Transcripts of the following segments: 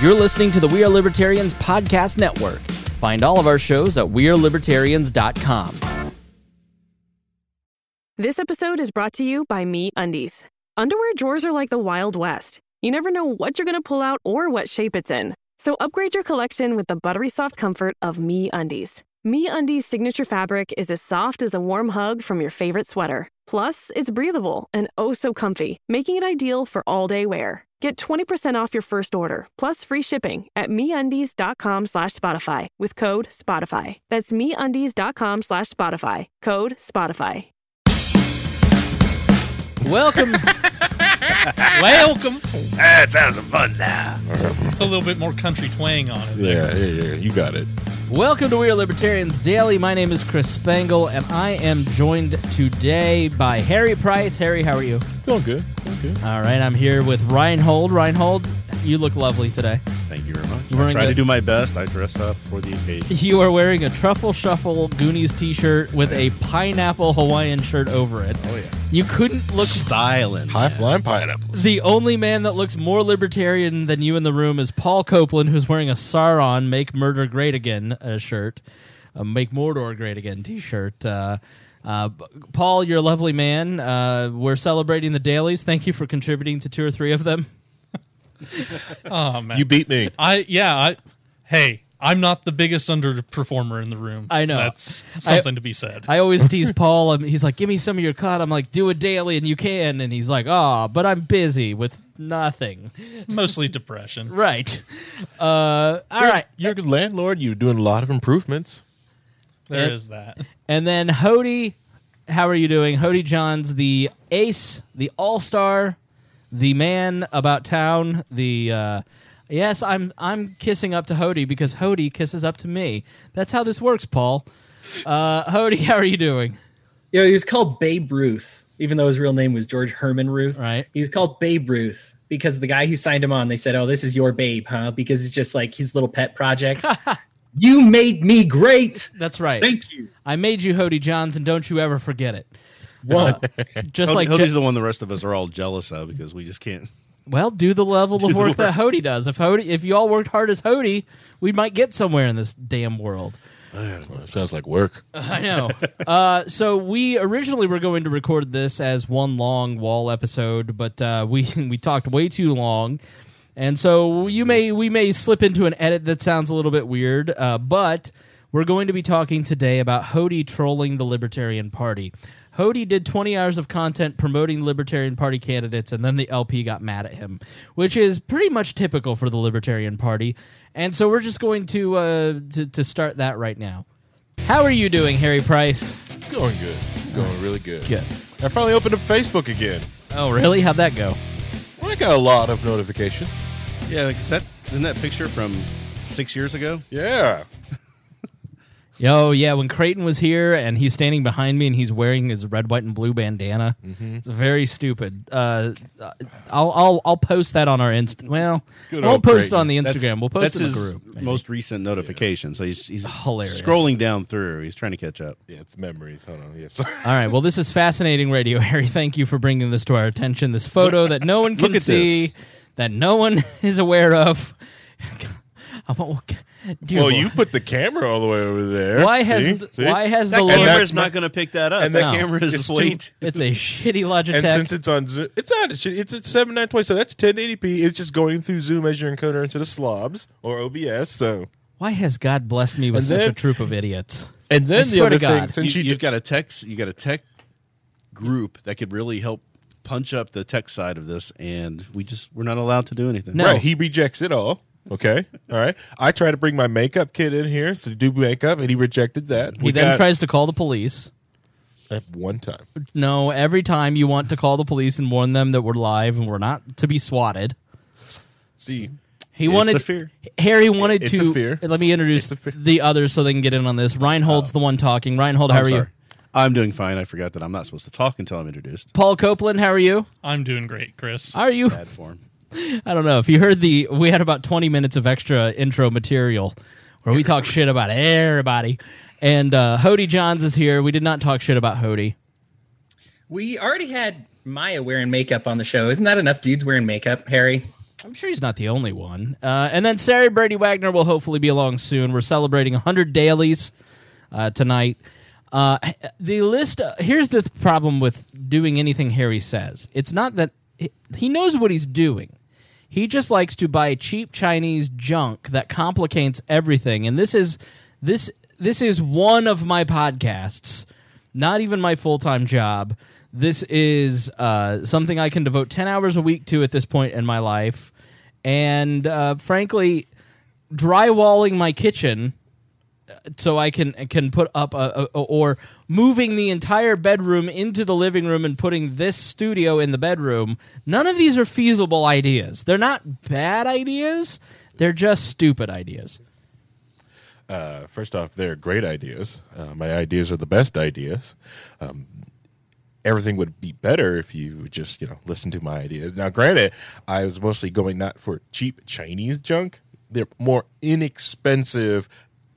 You're listening to the We Are Libertarians Podcast Network. Find all of our shows at wearelibertarians.com. This episode is brought to you by MeUndies. Underwear drawers are like the Wild West. You never know what you're going to pull out or what shape it's in. So upgrade your collection with the buttery soft comfort of MeUndies. MeUndies' signature fabric is as soft as a warm hug from your favorite sweater. Plus, it's breathable and oh so comfy, making it ideal for all-day wear. Get 20% off your first order, plus free shipping at MeUndies.com/Spotify with code Spotify. That's MeUndies.com/Spotify, code Spotify. Welcome. Welcome. Let's have some fun now. A little bit more country twang on it. Yeah, you got it. Welcome to We Are Libertarians Daily. My name is Chris Spangle, and I am joined today by Harry Price. Harry, how are you? Doing good. All right, I'm here with Reinhold. Reinhold, you look lovely today. Thank you very much. You're I try to do my best. I dress up for the occasion. You are wearing a Truffle Shuffle Goonies t-shirt with a pineapple Hawaiian shirt over it. Oh, yeah. You couldn't look... Styling. High-flying pineapples. The only man that looks more libertarian than you in the room is Paul Copeland, who's wearing a Sauron Make Murder Great Again shirt. A Make Mordor Great Again t-shirt. Paul, you're a lovely man. We're celebrating the dailies. Thank you for contributing to 2 or 3 of them. Oh man, You beat me. Hey, I'm not the biggest underperformer in the room. I know. That's something to be said. I always tease Paul. He's like, give me some of your cut. I'm like, do a daily and you can. And he's like, but I'm busy with nothing. Mostly depression. Right. All right. You're a good landlord. You're doing a lot of improvements. There is that. And then Hody, how are you doing? Hody Johns, the ace, the all-star, the man about town, yes, I'm kissing up to Hody because Hody kisses up to me. That's how this works, Paul. Hody, how are you doing? You know, he was called Babe Ruth, even though his real name was George Herman Ruth. Right. He was called Babe Ruth because the guy who signed him on, they said, oh, this is your babe, huh? Because it's just like his little pet project. You made me great. That's right. Thank you. I made you Hody Johns, and don't you ever forget it. Whoa. Just like Hody's the one the rest of us are all jealous of because we just can't. Well, do the level of work that Hody does. If you all worked hard as Hody, we might get somewhere in this damn world. Sounds like work. I know. So we originally were going to record this as one long wall episode, but we talked way too long, and so we may slip into an edit that sounds a little bit weird. But we're going to be talking today about Hody trolling the Libertarian Party. Hody did 20 hours of content promoting the Libertarian Party candidates, and then the LP got mad at him, which is pretty much typical for the Libertarian Party. And so we're just going to start that right now. How are you doing, Harry Price? Going good. Going really good. Good. I finally opened up Facebook again. Oh, really? How'd that go? Well, I got a lot of notifications. Yeah, isn't that picture from 6 years ago? Yeah. Oh, yeah, when Creighton was here and he's standing behind me and he's wearing his red, white, and blue bandana. Mm-hmm. It's very stupid. I'll post that on our Insta. Well, I won't post it on the Instagram. We'll post it in the group. That's his most recent notification. So he's hilarious. Scrolling down through. He's trying to catch up. Yeah, it's memories. Hold on. Yeah, all right, well, this is fascinating radio, Harry. Thank you for bringing this to our attention. This photo that no one can see, that no one is aware of. Well, you put the camera all the way over there. Why has that the camera's not going to pick that up? And that camera is weight. It's a shitty Logitech. And since it's on Zoom, it's not. It's at 7920, so that's 1080p. It's just going through Zoom as your encoder into the slobs or OBS. So why has God blessed me with such a troop of idiots? And then the other thing, since you got a tech group that could really help punch up the tech side of this, and we're not allowed to do anything. No. Right? He rejects it all. Okay, all right. I try to bring my makeup kit in here to do makeup, and he rejected that. He then tries to call the police. At one time. No, every time you want to call the police and warn them that we're live and we're not to be swatted. See, Harry wanted it's to. a fear. Let me introduce the others so they can get in on this. Reinhold's the one talking. Reinhold, how are you? I'm doing fine. I forgot that I'm not supposed to talk until I'm introduced. Paul Copeland, how are you? I'm doing great, Chris. Are you? Bad form. I don't know. If you heard we had about 20 minutes of extra intro material where we talk shit about everybody. And Hody Johns is here. We did not talk shit about Hody. We already had Maya wearing makeup on the show. Isn't that enough dudes wearing makeup, Harry? I'm sure he's not the only one. And then Sarah Brady Wagner will hopefully be along soon. We're celebrating 100 dailies tonight. The list. Here's the problem with doing anything Harry says. It's not that he knows what he's doing. He just likes to buy cheap Chinese junk that complicates everything. And this is one of my podcasts, not even my full-time job. This is something I can devote 10 hours a week to at this point in my life. And frankly, drywalling my kitchen so I can put up or moving the entire bedroom into the living room and putting this studio in the bedroom. None of these are feasible ideas. They're not bad ideas. They're just stupid ideas. First off, they're great ideas. My ideas are the best ideas. Everything would be better if you would just, listen to my ideas. Now, granted, I was mostly going not for cheap Chinese junk. They're more inexpensive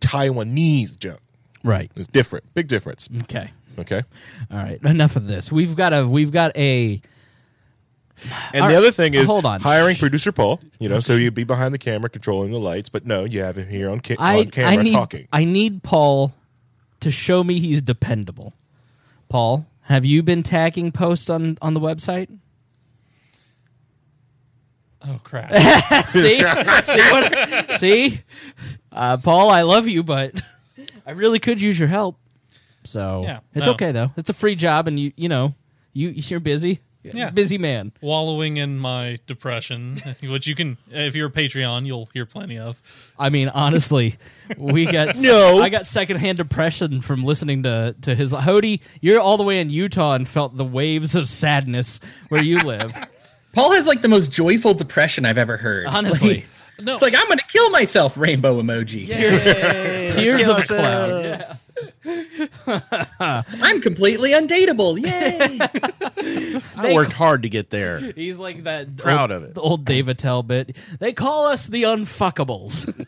Taiwanese junk. Right. It's different. Big difference. Okay. Okay. All right. Enough of this. We've got a. And All the other thing is hold on. hiring producer Paul, so you'd be behind the camera controlling the lights, but no, you have him here on camera talking. I need Paul to show me he's dependable. Paul, have you been tagging posts on the website? Oh, crap. See? See? Paul, I love you, but I really could use your help. So Yeah, it's no. okay, though. It's a free job, and you're busy. Yeah. Busy man. Wallowing in my depression, which you can, if you're a Patreon, you'll hear plenty of. I mean, honestly, we got No. I got secondhand depression from listening to his Hody. You're all the way in Utah and felt the waves of sadness where you live. Paul has like the most joyful depression I've ever heard. Honestly, Like, it's like I'm going to kill myself. Rainbow emoji. tears of a clown. Yeah. I'm completely undateable. Yay! I worked hard to get there. He's like that. Proud of it. The old Dave Attell bit. They call us the unfuckables.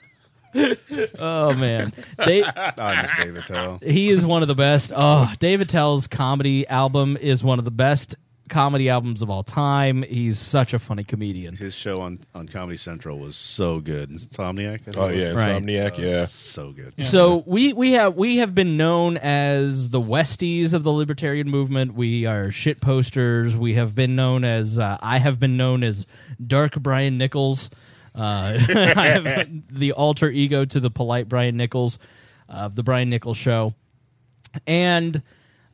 Oh man, I miss David Tell. he is one of the best. Oh, Dave Attell's comedy album is one of the best comedy albums of all time. He's such a funny comedian. His show on Comedy Central was so good. Insomniac. I think Oh, it was. yeah, Right. Insomniac, yeah. So good. So we have been known as the Westies of the libertarian movement. We are shit posters. We have been known as I have been known as Dark Brian Nichols. I have the alter ego to the polite Brian Nichols of the Brian Nichols Show, and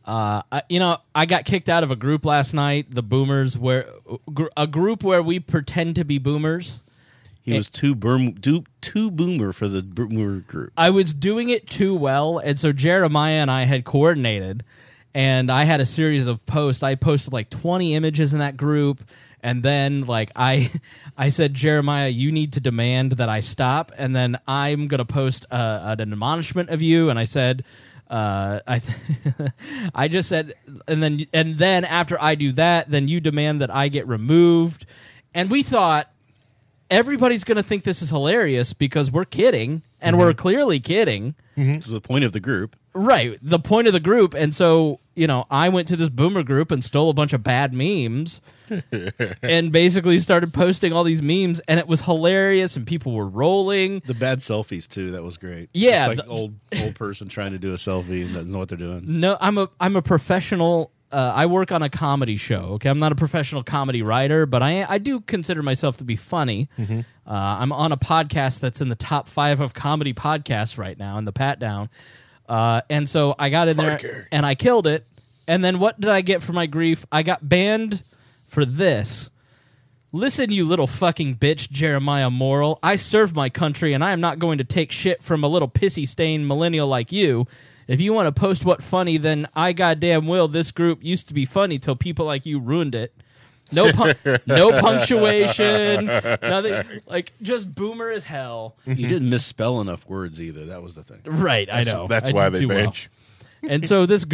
I got kicked out of a group last night. The Boomers, a group where we pretend to be boomers. He was too boomer for the boomer group. I was doing it too well, and so Jeremiah and I had coordinated, and I had a series of posts. I posted like 20 images in that group, and then like I said, Jeremiah, you need to demand that I stop, and then I'm gonna post an admonishment of you, and I said. I just said, and then after I do that, then you demand that I get removed, and we thought everybody's going to think this is hilarious because we're kidding, and we're clearly kidding. It was the point of the group. Right, the point of the group, and so I went to this boomer group and stole a bunch of bad memes, and basically started posting all these memes, and it was hilarious, and people were rolling. The bad selfies too. That was great. Yeah, It's like old person trying to do a selfie and doesn't know what they're doing. No, I'm a professional. I work on a comedy show. Okay, I'm not a professional comedy writer, but I do consider myself to be funny. I'm on a podcast that's in the top 5 of comedy podcasts right now in the Pat Down, and so I got in there and I killed it. And then what did I get for my grief? I got banned for this. Listen, you little fucking bitch, Jeremiah Morrill. I serve my country, and I am not going to take shit from a little pissy-stained millennial like you. If you want to post what funny, then I goddamn will. This group used to be funny till people like you ruined it. No punctuation, nothing. Like, just boomer as hell. You didn't misspell enough words either. That was the thing. Right, I know. That's I why did they too well. bench. And so this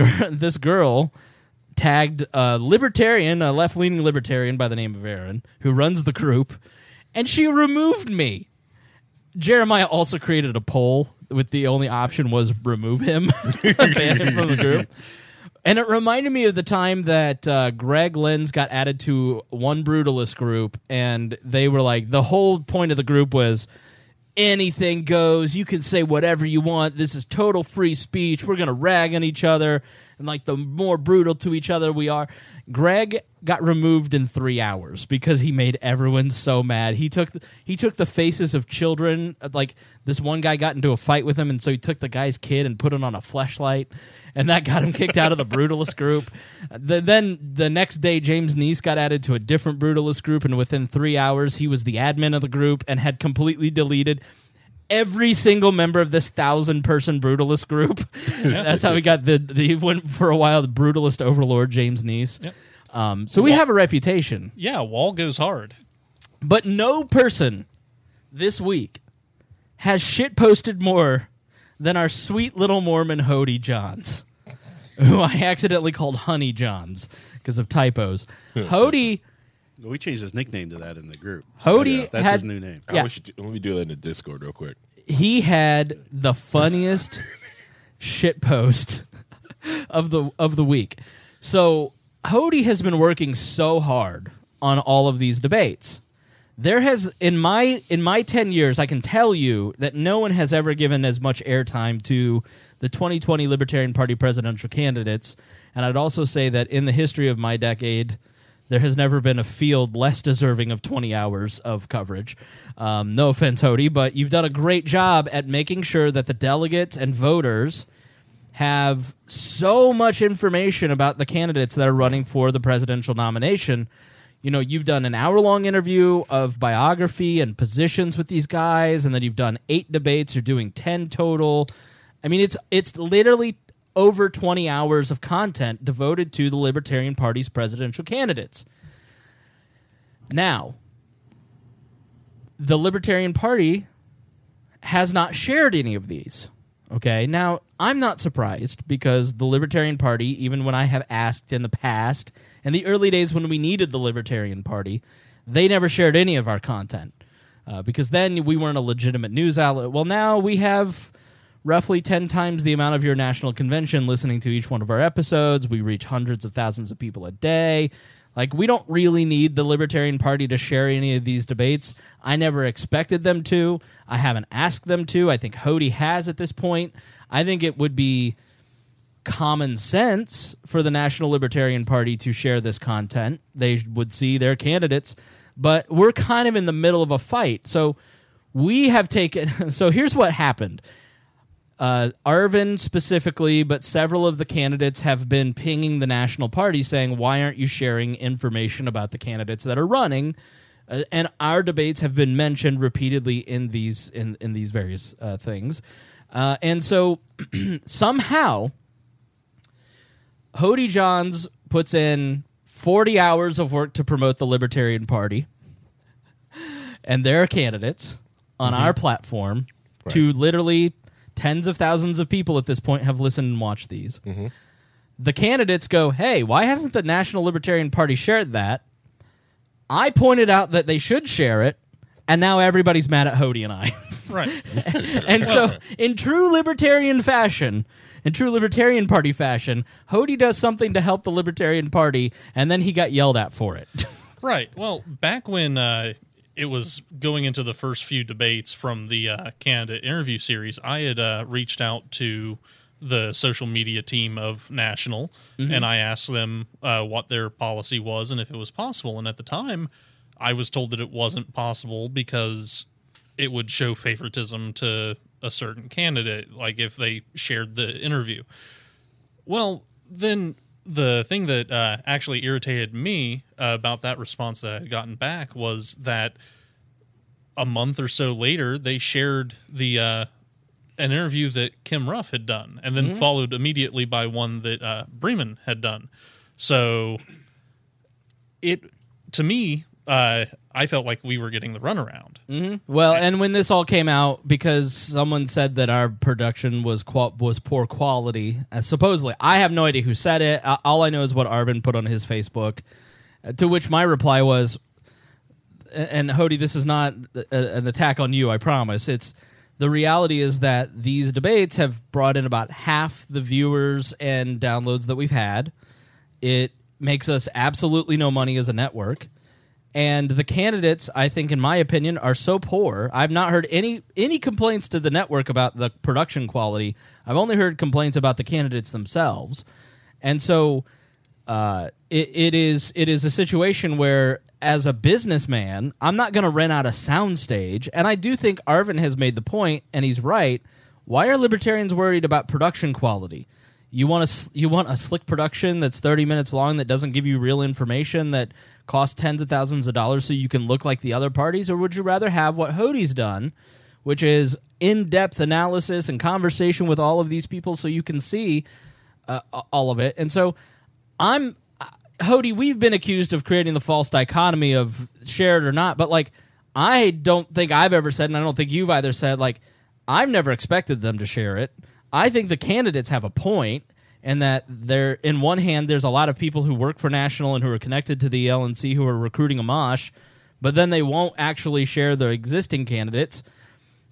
girl tagged a libertarian, a left-leaning libertarian by the name of Aaron, who runs the group, and she removed me. Jeremiah also created a poll with the only option was remove him, ban him from the group. And it reminded me of the time that Greg Lenz got added to one Brutalist group, and they were like, the whole point of the group was anything goes. You can say whatever you want. This is total free speech. We're going to rag on each other. And like the more brutal to each other we are. Greg got removed in 3 hours because he made everyone so mad. He took the faces of children. Like this one guy got into a fight with him, and so he took the guy's kid and put it on a fleshlight, and that got him kicked out of the Brutalist group. Then the next day, James Neese got added to a different Brutalist group, and within 3 hours, he was the admin of the group and had completely deleted every single member of this 1,000-person Brutalist group. That's how he got he went for a while the Brutalist overlord, James Neese. Yep. So we have a reputation. Yeah, Wall goes hard. But no person this week has shit posted more than our sweet little Mormon Hody Johns, who I accidentally called Honey Johns because of typos. Hody... We changed his nickname to that in the group. Hody that's had, his new name. Yeah. Let me do that in the Discord real quick. He had the funniest shit post of the week. So Hody has been working so hard on all of these debates. There has in my 10 years, I can tell you that no one has ever given as much airtime to the 2020 Libertarian Party presidential candidates. And I'd also say that in the history of my decade, there has never been a field less deserving of 20 hours of coverage. No offense, Hody, but you've done a great job at making sure that the delegates and voters have so much information about the candidates that are running for the presidential nomination. You know, you've done an hour-long interview of biography and positions with these guys, and then you've done 8 debates. You're doing 10 total. I mean, it's literally over 20 hours of content devoted to the Libertarian Party's presidential candidates. Now, the Libertarian Party has not shared any of these. Okay, now, I'm not surprised because the Libertarian Party, even when I have asked in the past, in the early days when we needed the Libertarian Party, they never shared any of our content because then we weren't a legitimate news outlet. Well, now we have roughly 10 times the amount of your national convention listening to each one of our episodes. We reach hundreds of thousands of people a day. Like, we don't really need the Libertarian Party to share any of these debates. I never expected them to. I haven't asked them to. I think Hody has at this point. I think it would be common sense for the National Libertarian Party to share this content. They would see their candidates. But we're kind of in the middle of a fight. So we have taken... So here's what happened. Arvin specifically, but several of the candidates have been pinging the National Party saying, why aren't you sharing information about the candidates that are running? And our debates have been mentioned repeatedly in these various things. And so somehow, Hody Johns puts in 40 hours of work to promote the Libertarian Party and their candidates on our platform to literally... Tens of thousands of people at this point have listened and watched these. Mm-hmm. The candidates go, hey, why hasn't the National Libertarian Party shared that? I pointed out that they should share it, and now everybody's mad at Hody and I. Right. And so, in true Libertarian fashion, in true Libertarian Party fashion, Hody does something to help the Libertarian Party, and then he got yelled at for it. Right. Well, back when... it was going into the first few debates from the candidate interview series, I had reached out to the social media team of National, and I asked them what their policy was and if it was possible. And at the time, I was told that it wasn't possible because it would show favoritism to a certain candidate, like if they shared the interview. Well, then... The thing that actually irritated me about that response that I had gotten back was that a month or so later, they shared the an interview that Kim Ruff had done, and then followed immediately by one that Bremen had done. So, to me, I felt like we were getting the runaround. Mm-hmm. Well, and when this all came out, because someone said that our production was poor quality, supposedly, I have no idea who said it. All I know is what Arvin put on his Facebook, to which my reply was, and Hody, this is not an attack on you, I promise. It's the reality is that these debates have brought in about half the viewers and downloads that we've had. It makes us absolutely no money as a network. And the candidates, I think, in my opinion, are so poor. I've not heard any complaints to the network about the production quality. I've only heard complaints about the candidates themselves. And so it is a situation where, as a businessman, I'm not going to rent out a soundstage. And I do think Arvin has made the point, and he's right. Why are libertarians worried about production quality? You want a slick production that's 30 minutes long that doesn't give you real information that costs tens of thousands of dollars so you can look like the other parties? Or would you rather have what Hode's done, which is in-depth analysis and conversation with all of these people so you can see all of it? And so Hody, we've been accused of creating the false dichotomy of share it or not, but like, I don't think I've ever said, and I don't think you've either said, like, I've never expected them to share it. I think the candidates have a point, and that they're, in one hand, there's a lot of people who work for National and who are connected to the LNC who are recruiting Amash, but then they won't actually share their existing candidates.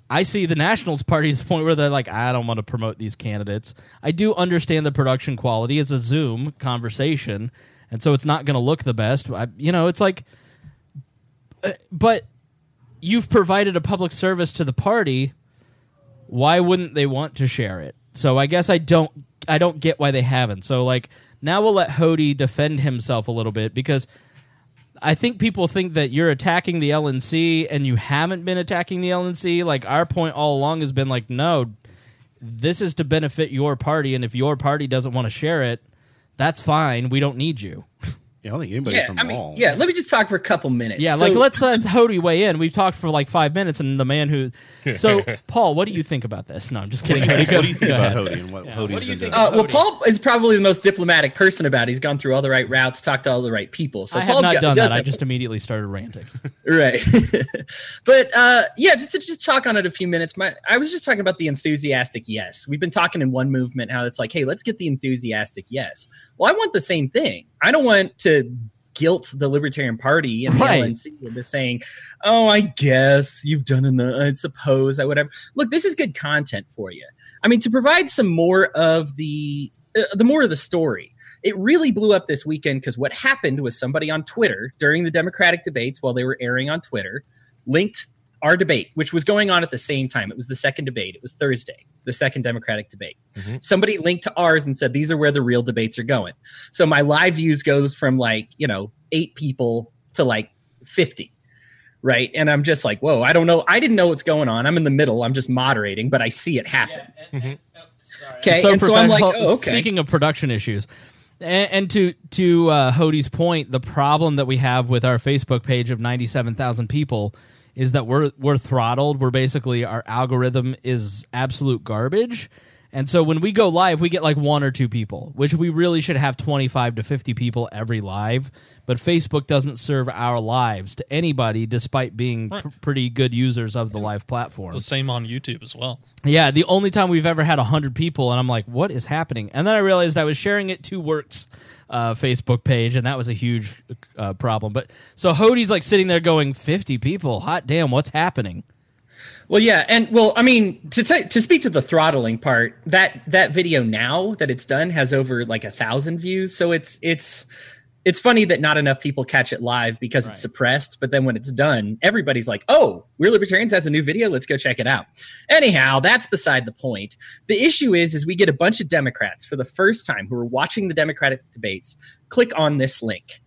I see the Nationals Party's point where they're like, I don't want to promote these candidates. I do understand the production quality. It's a Zoom conversation, and so it's not going to look the best. It's like, but you've provided a public service to the party. Why wouldn't they want to share it? So I guess I don't get why they haven't. So like, now we'll let Hody defend himself a little bit, because I think people think that you're attacking the LNC and you haven't been attacking the LNC. Like, our point all along has been like, no, this is to benefit your party, and if your party doesn't want to share it, that's fine. We don't need you. I don't think anybody from all. Yeah, let me just talk for a couple minutes. Yeah, let's let Hody weigh in. We've talked for like 5 minutes, and the man who... So, Paul, what do you think about this? No, I'm just kidding. Hody, what do you think about Hody and what Hody's been doing? Well, Paul is probably the most diplomatic person about it. He's gone through all the right routes, talked to all the right people. So I have not done that. I just immediately started ranting. Right. But, just to talk on it a few minutes, I was just talking about the enthusiastic yes. We've been talking in one movement how it's like, hey, let's get the enthusiastic yes. Well, I want the same thing. I don't want to guilt the Libertarian Party and the LNC into saying, oh, I guess you've done enough, I suppose, whatever. Look, this is good content for you. I mean, to provide some more of the story. It really blew up this weekend because what happened was somebody on Twitter during the Democratic debates, while they were airing on Twitter, linked our debate, which was going on at the same time. It was the second debate. It was Thursday, the second Democratic debate. Mm-hmm. Somebody linked to ours and said, these are where the real debates are going. So my live views goes from 8 people to 50. Right. And I'm just like, whoa, I don't know. I didn't know what's going on. I'm in the middle. I'm just moderating, but I see it happen. Yeah, okay. So I'm like, oh, okay. Speaking of production issues, and to Hody's point, the problem that we have with our Facebook page of 97,000 people is that we're throttled. We're basically, our algorithm is absolute garbage. And so when we go live, we get like 1 or 2 people, which we really should have 25 to 50 people every live. But Facebook doesn't serve our lives to anybody, despite being pretty good users of the live platform. The same on YouTube as well. Yeah, the only time we've ever had 100 people, and I'm like, what is happening? And then I realized I was sharing it to Works Facebook page, and that was a huge problem. But so Hody's like sitting there going, 50 people, hot damn, what's happening? Well, yeah, and I mean, to speak to the throttling part, that video now that it's done has over 1,000 views. So it's funny that not enough people catch it live because it's suppressed. But then when it's done, everybody's like, "Oh, We're Libertarians has a new video. Let's go check it out." Anyhow, that's beside the point. The issue is we get a bunch of Democrats for the first time who are watching the Democratic debates click on this link.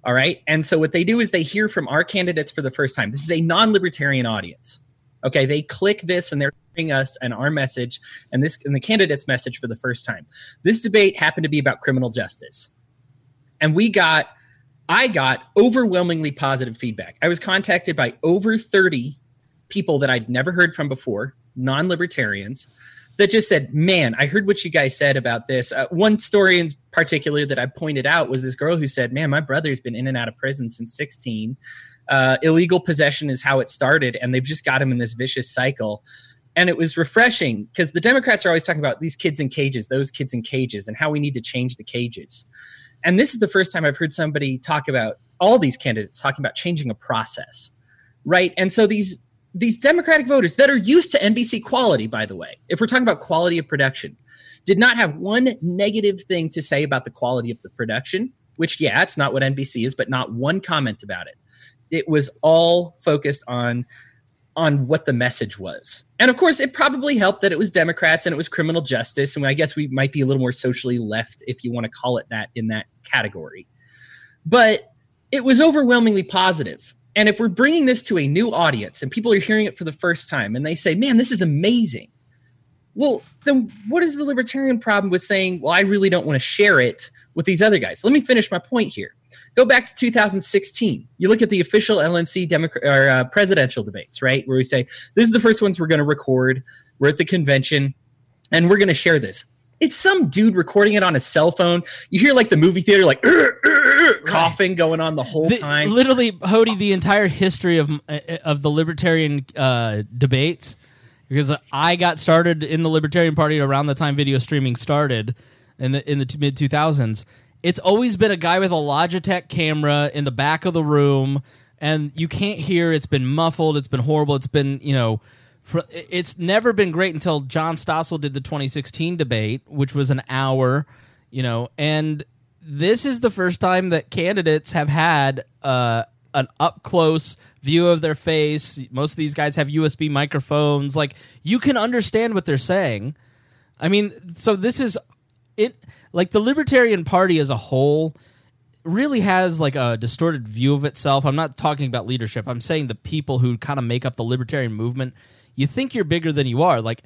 All right, and so what they do is they hear from our candidates for the first time. This is a non-libertarian audience. Okay, they click this and they're hearing us and our message and the candidate's message for the first time. This debate happened to be about criminal justice. And I got overwhelmingly positive feedback. I was contacted by over 30 people that I'd never heard from before, non-libertarians, that just said, man, I heard what you guys said about this. One story in particular that I pointed out was this girl who said, man, my brother's been in and out of prison since 16. Illegal possession is how it started, and they've just got him in this vicious cycle. And it was refreshing because the Democrats are always talking about these kids in cages, those kids in cages, and how we need to change the cages. And this is the first time I've heard somebody talk about, all these candidates talking about changing a process, right? And so these these Democratic voters that are used to NBC quality, by the way, if we're talking about quality of production, did not have one negative thing to say about the quality of the production, which, yeah, it's not what NBC is, but not one comment about it. It was all focused on what the message was. And of course, it probably helped that it was Democrats and it was criminal justice. And I guess we might be a little more socially left, if you want to call it that, in that category. But it was overwhelmingly positive. And if we're bringing this to a new audience and people are hearing it for the first time and they say, man, this is amazing. Well, then what is the libertarian problem with saying, well, I really don't want to share it with these other guys? Let me finish my point here. Go back to 2016. You look at the official LNC presidential debates, right? Where we say, this is the first ones we're going to record. We're at the convention and we're going to share this. It's some dude recording it on a cell phone. You hear like the movie theater, like coughing going on the whole time. Literally, Hody, the entire history of the libertarian debates, because I got started in the Libertarian Party around the time video streaming started in the mid 2000s. It's always been a guy with a Logitech camera in the back of the room, and you can't hear. It's been muffled. It's been horrible. It's been, it's never been great until John Stossel did the 2016 debate, which was an hour, and this is the first time that candidates have had an up-close view of their face. Most of these guys have USB microphones. Like, you can understand what they're saying. I mean, so this is it. Like, the Libertarian Party as a whole really has like a distorted view of itself. I'm not talking about leadership. I'm saying the people who kind of make up the libertarian movement. You think you're bigger than you are. Like,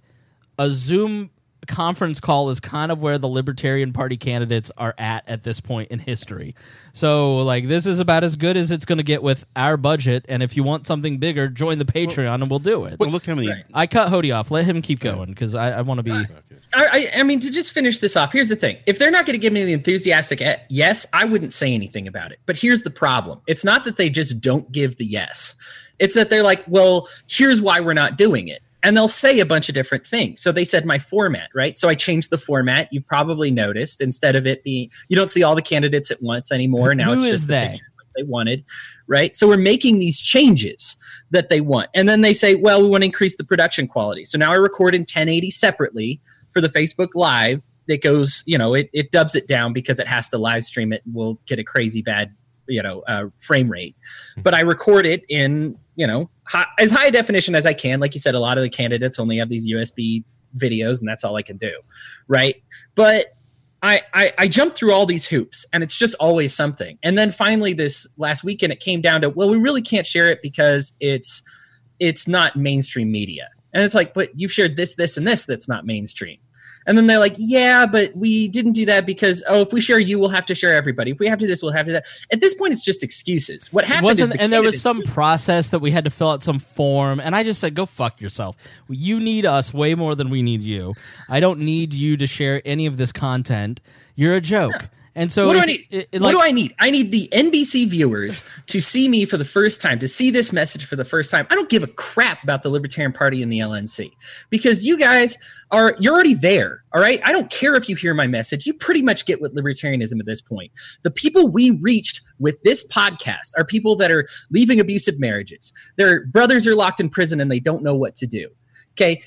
a Zoom conference call is kind of where the Libertarian Party candidates are at this point in history. So, like, this is about as good as it's going to get with our budget. And if you want something bigger, join the Patreon and we'll do it. Well, look how many. Right. I cut Hody off. Let him keep going because I want to be. I mean, to just finish this off, here's the thing. If they're not going to give me the enthusiastic yes, I wouldn't say anything about it. But here's the problem. It's not that they just don't give the yes. It's that they're like, well, here's why we're not doing it. And they'll say a bunch of different things. So they said my format, right? So I changed the format. You probably noticed, instead of it being, you don't see all the candidates at once anymore. Now it's just the pictures like they wanted, right? So we're making these changes that they want. And then they say, well, we want to increase the production quality. So now I record in 1080 separately for the Facebook Live. It goes, it dubs it down because it has to live stream it. We'll get a crazy bad, frame rate. But I record it in, as high a definition as I can. Like you said, a lot of the candidates only have these USB videos, and that's all I can do, right? But I jumped through all these hoops, and it's just always something. And then finally, this last weekend, it came down to, well, we really can't share it because it's not mainstream media. And it's like, but you've shared this, and this that's not mainstream. And then they're like, yeah, but we didn't do that because, if we share you, we'll have to share everybody. If we have to do this, we'll have to do that. At this point, it's just excuses. What happened is there was some process that we had to fill out some form, and I just said, go fuck yourself. You need us way more than we need you. I don't need you to share any of this content. You're a joke. Yeah. And so what do I need? What do I need? I need the NBC viewers to see me for the first time, to see this message for the first time. I don't give a crap about the Libertarian Party and the LNC because you guys you're already there. All right. I don't care if you hear my message. You pretty much get what libertarianism at this point. The people we reached with this podcast are people that are leaving abusive marriages. Their brothers are locked in prison and they don't know what to do. Okay,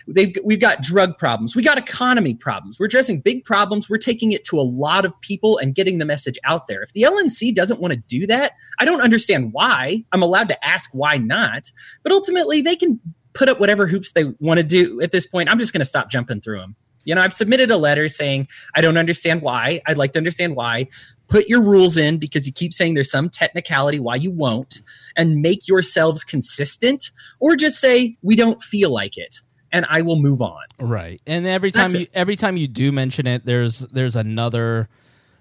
we've got drug problems. We got economy problems. We're addressing big problems. We're taking it to a lot of people and getting the message out there. If the LNC doesn't want to do that, I don't understand why. I'm allowed to ask why not. But ultimately, they can put up whatever hoops they want to do at this point. I'm just going to stop jumping through them. I've submitted a letter saying, I don't understand why. I'd like to understand why. Put your rules in because you keep saying there's some technicality why you won't, and make yourselves consistent, or just say, we don't feel like it. And I will move on. Right. And every time you do mention it, there's another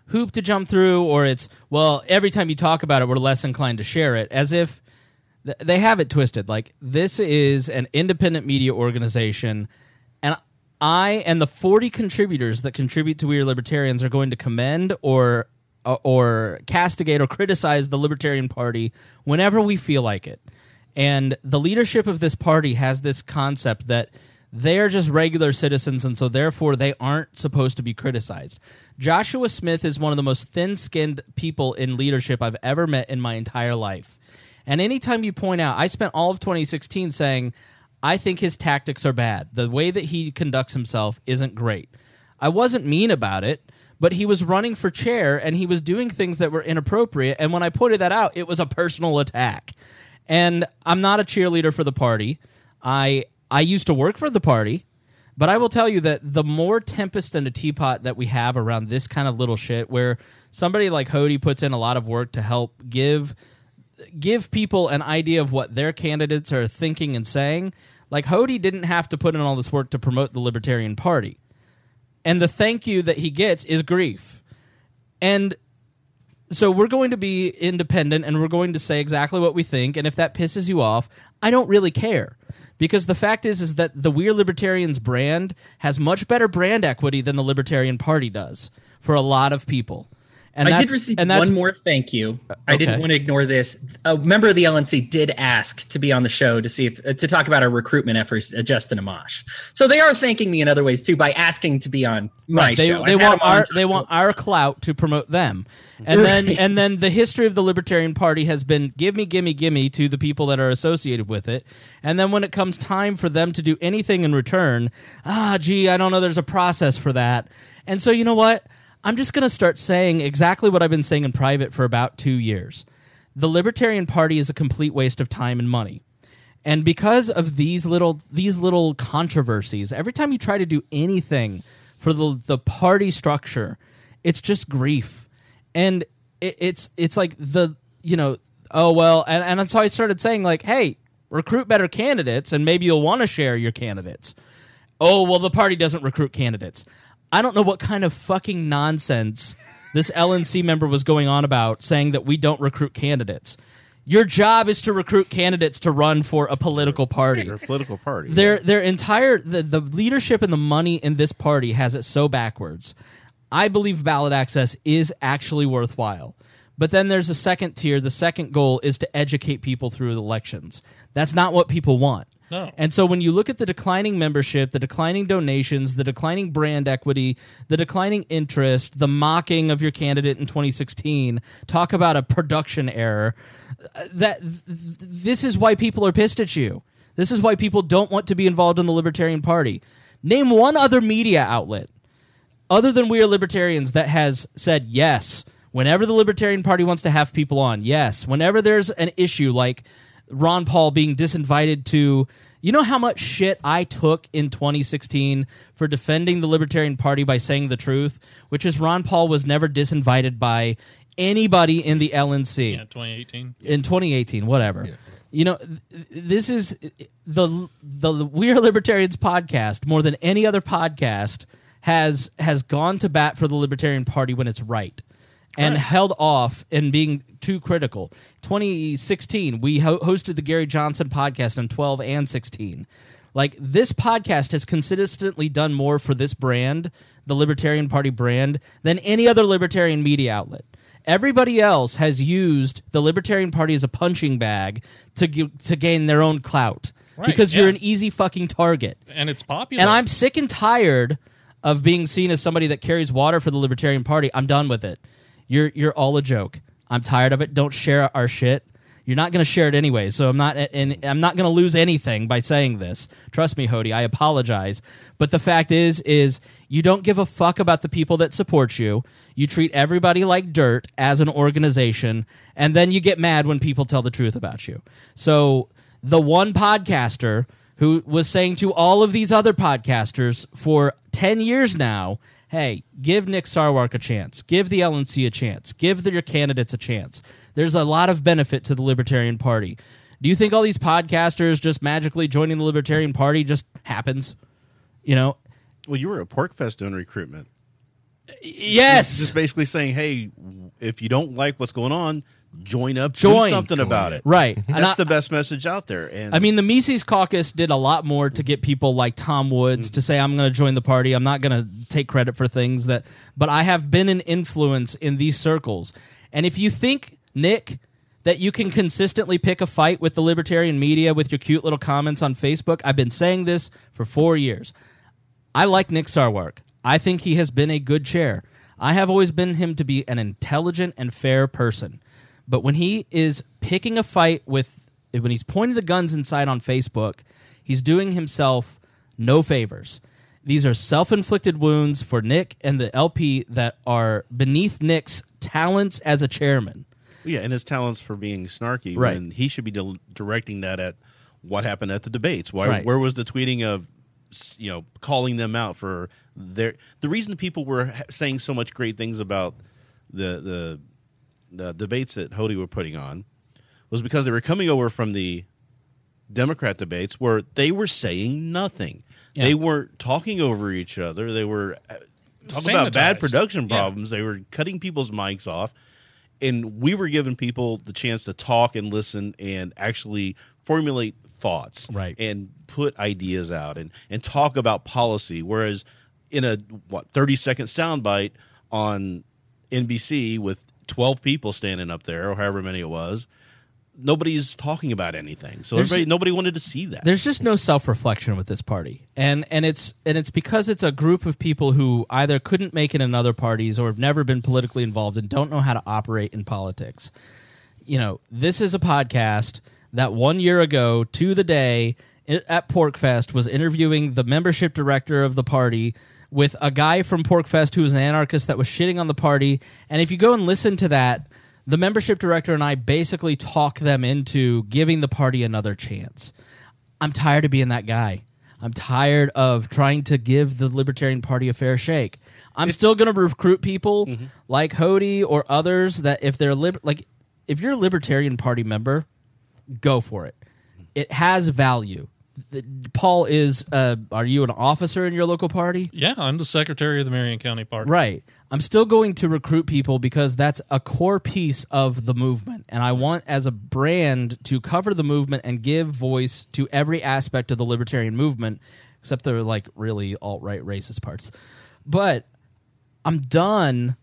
hoop to jump through, or it's, well, every time you talk about it, we're less inclined to share it, as if they have it twisted. Like, this is an independent media organization, and I and the 40 contributors that contribute to We Are Libertarians are going to commend or castigate or criticize the Libertarian Party whenever we feel like it. And the leadership of this party has this concept that they're just regular citizens, and so therefore they aren't supposed to be criticized. Joshua Smith is one of the most thin-skinned people in leadership I've ever met in my entire life. And anytime you point out, I spent all of 2016 saying, I think his tactics are bad. The way that he conducts himself isn't great. I wasn't mean about it, but he was running for chair and he was doing things that were inappropriate. And when I pointed that out, it was a personal attack. And I'm not a cheerleader for the party. I used to work for the party, but I will tell you that the more tempest in a teapot that we have around this kind of little shit, where somebody like Hody puts in a lot of work to help give people an idea of what their candidates are thinking and saying. Like, Hody didn't have to put in all this work to promote the Libertarian Party. And the thank you that he gets is grief. And so we're going to be independent and we're going to say exactly what we think. And if that pisses you off, I don't really care. Because the fact is that the We Are Libertarians brand has much better brand equity than the Libertarian Party does for a lot of people. And I did receive one more thank you. I didn't want to ignore this. A member of the LNC did ask to be on the show to see if to talk about our recruitment efforts at Justin Amash. So they are thanking me in other ways too by asking to be on my show. They want our clout to promote them. And then the history of the Libertarian Party has been gimme to the people that are associated with it. And then when it comes time for them to do anything in return, I don't know, there's a process for that. And so you know what? I'm just going to start saying exactly what I've been saying in private for about 2 years. The Libertarian Party is a complete waste of time and money. And because of these little controversies, every time you try to do anything for the party structure, it's just grief. And it's like and that's how I started saying, like, hey, recruit better candidates and maybe you'll want to share your candidates. Oh, well, the party doesn't recruit candidates. I don't know what kind of fucking nonsense this LNC member was going on about, saying that we don't recruit candidates. Your job is to recruit candidates to run for a political party. Their political party. Their entire the leadership and the money in this party has it so backwards. I believe ballot access is actually worthwhile. But then there's a second tier. The second goal is to educate people through the elections. That's not what people want. No. And so when you look at the declining membership, the declining donations, the declining brand equity, the declining interest, the mocking of your candidate in 2016, talk about a production error, this is why people are pissed at you. This is why people don't want to be involved in the Libertarian Party. Name one other media outlet other than We Are Libertarians that has said yes whenever the Libertarian Party wants to have people on. Yes, whenever there's an issue like Ron Paul being disinvited to... You know how much shit I took in 2016 for defending the Libertarian Party by saying the truth, which is Ron Paul was never disinvited by anybody in the LNC. Yeah, 2018. In 2018, whatever. Yeah. You know, this is the We Are Libertarians podcast, more than any other podcast, has gone to bat for the Libertarian Party when it's right. And held off in being too critical. 2016, we hosted the Gary Johnson podcast on 12 and 16. Like, this podcast has consistently done more for this brand, the Libertarian Party brand, than any other libertarian media outlet. Everybody else has used the Libertarian Party as a punching bag to gain their own clout. Right, because you're an easy fucking target. And it's popular. And I'm sick and tired of being seen as somebody that carries water for the Libertarian Party. I'm done with it. You're all a joke. I'm tired of it. Don't share our shit. You're not going to share it anyway, so I'm not going to lose anything by saying this. Trust me, Hody, I apologize. But the fact is you don't give a fuck about the people that support you. You treat everybody like dirt as an organization, and then you get mad when people tell the truth about you. So the one podcaster who was saying to all of these other podcasters for 10 years now, hey, give Nick Sarwark a chance. Give the LNC a chance. Give your candidates a chance. There's a lot of benefit to the Libertarian Party. Do you think all these podcasters just magically joining the Libertarian Party just happens? You know? Well, you were at PorcFest doing recruitment. Yes. Just basically saying, hey, if you don't like what's going on, join up, do something about it. Right. That's the best message out there. And I mean, the Mises Caucus did a lot more to get people like Tom Woods to say, I'm going to join the party. I'm not going to take credit for things but I have been an influence in these circles. And if you think, Nick, that you can consistently pick a fight with the libertarian media with your cute little comments on Facebook, I've been saying this for 4 years. I like Nick Sarwark. I think he has been a good chair. I have always been him to be an intelligent and fair person. But when he is picking a fight when he's pointing the guns inside on Facebook, he's doing himself no favors. These are self-inflicted wounds for Nick and the LP that are beneath Nick's talents as a chairman. Yeah, and his talents for being snarky Right. when he should be directing that at what happened at the debates. Why? Right. Where was the tweeting of, calling them out for the reason people were saying so much great things about the debates that Hody were putting on was because they were coming over from the Democrat debates where they were saying nothing. Yeah. They weren't talking over each other. They were talking about bad Sanitized. production Yeah. problems. They were cutting people's mics off. And we were giving people the chance to talk and listen and actually formulate thoughts, Right. and put ideas out and talk about policy. Whereas in a 30-second soundbite on NBC with 12 people standing up there, or however many it was, nobody's talking about anything. So nobody wanted to see that. There's just no self-reflection with this party, and it's because it's a group of people who either couldn't make it in other parties or have never been politically involved and don't know how to operate in politics. This is a podcast that 1 year ago to the day at PorkFest was interviewing the membership director of the party with a guy from PorkFest who was an anarchist that was shitting on the party. And if you go and listen to that, the membership director and I basically talk them into giving the party another chance. I'm tired of being that guy. I'm tired of trying to give the Libertarian Party a fair shake. I'm still going to recruit people like Hody or others that if they're if you're a Libertarian Party member, go for it. It has value. Paul are you an officer in your local party? Yeah, I'm the secretary of the Marion County Party. Right. I'm still going to recruit people because that's a core piece of the movement. And I want, as a brand, to cover the movement and give voice to every aspect of the libertarian movement, except the really alt-right racist parts. But I'm done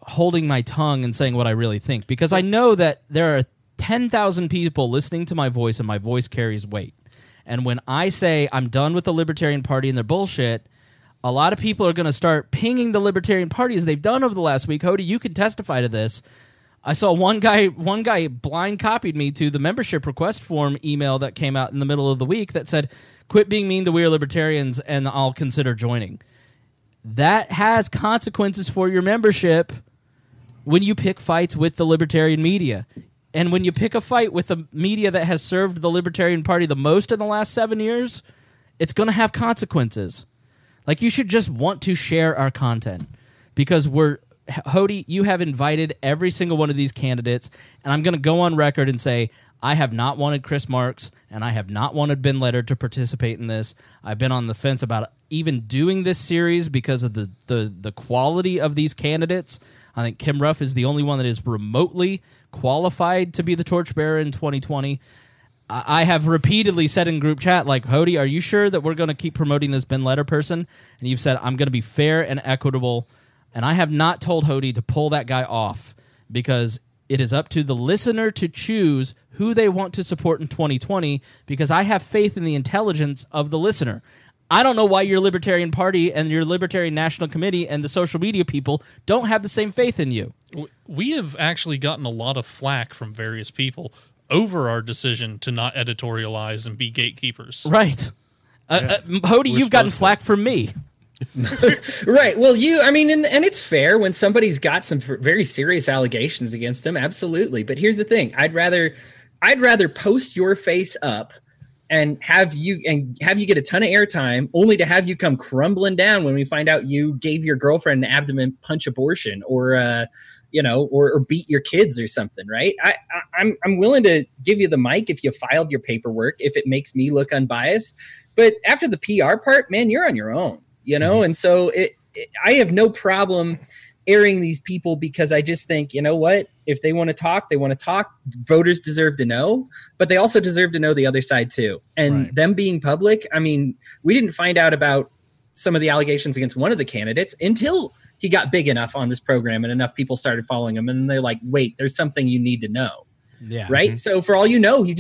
holding my tongue and saying what I really think, because I know that there are 10,000 people listening to my voice and my voice carries weight. And when I say I'm done with the Libertarian Party and their bullshit, a lot of people are going to start pinging the Libertarian Party as they've done over the last week. Hody, you can testify to this. I saw one guy blind copied me to the membership request form email that came out in the middle of the week that said, "Quit being mean to We Are Libertarians and I'll consider joining." That has consequences for your membership when you pick fights with the libertarian media. And when you pick a fight with the media that has served the Libertarian Party the most in the last 7 years, it's going to have consequences. You should just want to share our content, because Hody, you have invited every single one of these candidates, and I'm going to go on record and say I have not wanted Chris Marks and I have not wanted Ben Leder to participate in this. I've been on the fence about even doing this series because of the quality of these candidates. I think Kim Ruff is the only one that is remotely qualified to be the torchbearer in 2020. I have repeatedly said in group chat, Hody, are you sure that we're going to keep promoting this Ben Leder person? And you've said, I'm going to be fair and equitable. And I have not told Hody to pull that guy off, because it is up to the listener to choose who they want to support in 2020, because I have faith in the intelligence of the listener. I don't know why your Libertarian Party and your Libertarian National Committee and the social media people don't have the same faith in you. We have actually gotten a lot of flack from various people over our decision to not editorialize and be gatekeepers. Right. Hody, you've gotten flack from me. Right. Well, and it's fair when somebody's got some very serious allegations against them. Absolutely. But here's the thing. I'd rather post your face up and have you get a ton of airtime, only to have you come crumbling down when we find out you gave your girlfriend an abdomen punch abortion, or beat your kids or something, right? I'm willing to give you the mic if you filed your paperwork, if it makes me look unbiased. But after the PR part, man, you're on your own, And so I have no problem airing these people, because I just think, you know what? If they want to talk, they want to talk. Voters deserve to know, but they also deserve to know the other side too. And them being public, we didn't find out about some of the allegations against one of the candidates until he got big enough on this program and enough people started following him, and they're like, wait, there's something you need to know. Yeah. Right. So for all you know, he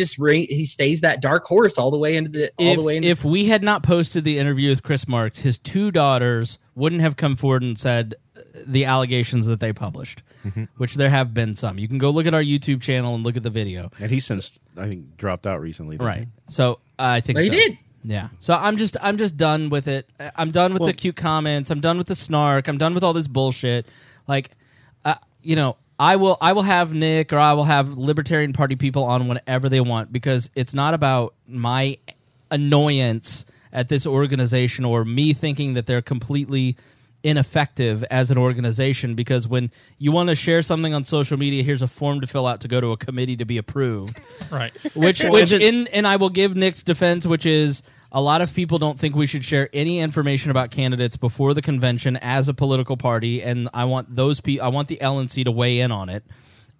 stays that dark horse all the way into If we had not posted the interview with Chris Marks, his two daughters wouldn't have come forward and said, the allegations that they published, which there have been some. You can go look at our YouTube channel and look at the video. And he's since, I think, dropped out recently. didn't Right. he? So I think Well, so. he did. Yeah. So I'm just done with it. I'm done with the cute comments. I'm done with the snark. I'm done with all this bullshit. Like, I will have Nick or I will have Libertarian Party people on whenever they want, because it's not about my annoyance at this organization or me thinking that they're completely ineffective as an organization, because when you want to share something on social media, here's a form to fill out to go to a committee to be approved. Right. Which and I will give Nick's defense, which is a lot of people don't think we should share any information about candidates before the convention as a political party, and I want those I want the LNC to weigh in on it.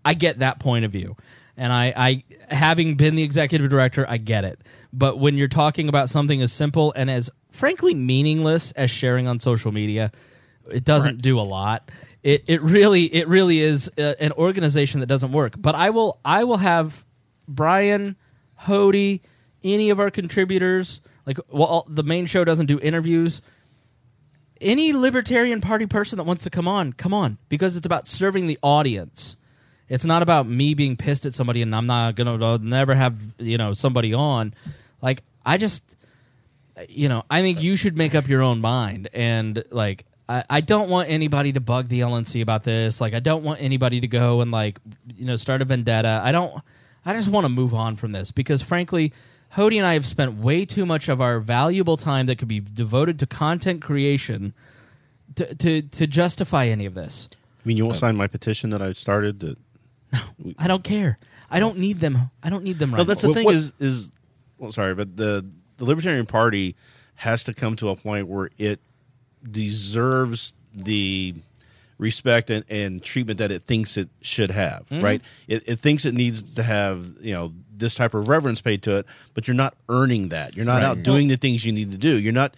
I get that point of view. And I having been the executive director, I get it. But when you're talking about something as simple and as frankly meaningless as sharing on social media, it doesn't do a lot. It really is an organization that doesn't work. But I will have Brian, Hody, any of our contributors. The main show doesn't do interviews. Any Libertarian Party person that wants to come on, because it's about serving the audience. It's not about me being pissed at somebody and I'm not gonna never have somebody on. Like, I just I think you should make up your own mind, and like I don't want anybody to bug the LNC about this. Like, I don't want anybody to go and start a vendetta. I just want to move on from this, because frankly, Hody and I have spent way too much of our valuable time that could be devoted to content creation to justify any of this. I mean, you won't sign my petition that I started? That I don't care. I don't need them. I don't need them right No, that's now. the thing is well, sorry, but the Libertarian Party has to come to a point where it deserves the respect and treatment that it thinks it should have, right? It thinks it needs to have, this type of reverence paid to it, but you're not earning that. You're not out doing the things you need to do. You're not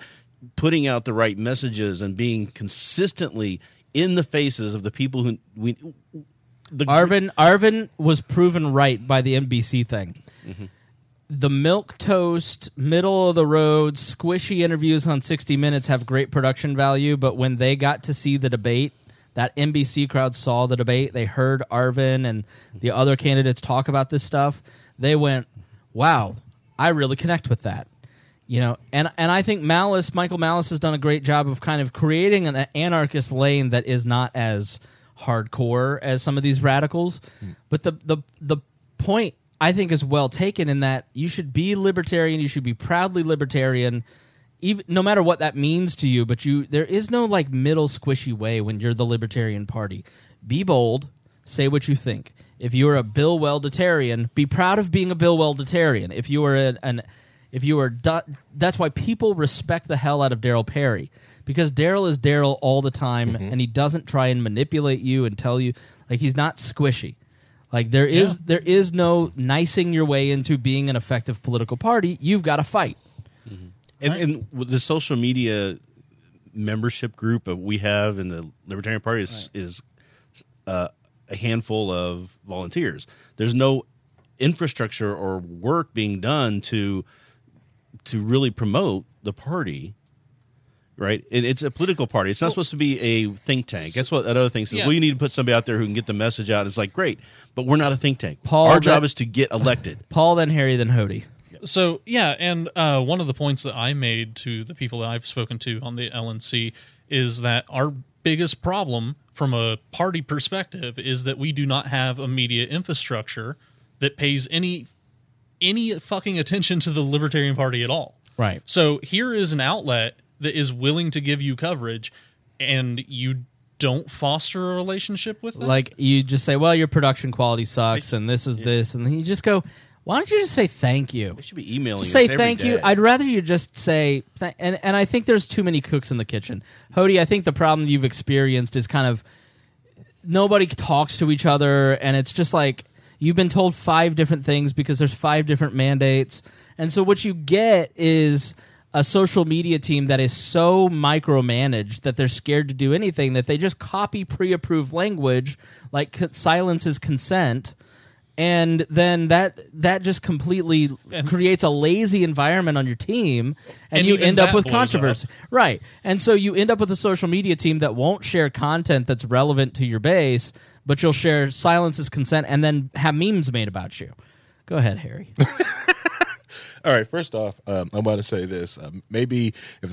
putting out the right messages and being consistently in the faces of the people who Arvin was proven right by the NBC thing. Mm-hmm. The milquetoast, middle of the road, squishy interviews on 60 Minutes have great production value, but when they got to see the debate, that NBC crowd saw the debate, they heard Arvin and the other candidates talk about this stuff, they went, wow, I really connect with that. And I think Michael Malice has done a great job of kind of creating an anarchist lane that is not as hardcore as some of these radicals. But the point, I think, is well taken, in that you should be libertarian, you should be proudly libertarian, even no matter what that means to you. But there is no middle squishy way when you're the Libertarian Party. Be bold, say what you think. If you are a Bill Welditarian, be proud of being a Bill Welditarian. If you are that's why people respect the hell out of Daryl Perry, because Daryl is Daryl all the time, and he doesn't try and manipulate you and tell you, he's not squishy. There is no nicing your way into being an effective political party. You've got to fight. Mm-hmm. And the social media membership group we have in the Libertarian Party is a handful of volunteers. There's no infrastructure or work being done to really promote the party, right? It's a political party. It's not supposed to be a think tank. That's what that other thing says. Yeah. Well, you need to put somebody out there who can get the message out. It's great, but we're not a think tank. Paul, our job is to get elected. Paul, then Harry, then Hody. So, yeah, and one of the points that I made to the people that I've spoken to on the LNC is that our biggest problem from a party perspective is that we do not have a media infrastructure that pays any fucking attention to the Libertarian Party at all. Right. So here is an outlet that is willing to give you coverage, and you don't foster a relationship with them? You just say, well, your production quality sucks, and this is this, and then you just go, why don't you just say thank you? They should be emailing Say us every thank you. day. I'd rather you just say, and I think there's too many cooks in the kitchen. Hody, I think the problem you've experienced is kind of nobody talks to each other, and it's just you've been told 5 different things because there's 5 different mandates. And so what you get is a social media team that is so micromanaged that they're scared to do anything, that they just copy pre-approved language, like silence is consent, And then that just completely creates a lazy environment on your team, and you end up with controversy. Right. And so you end up with a social media team that won't share content that's relevant to your base, but you'll share silence is consent and then have memes made about you. Go ahead, Harry. All right. First off, I'm about to say this. Maybe if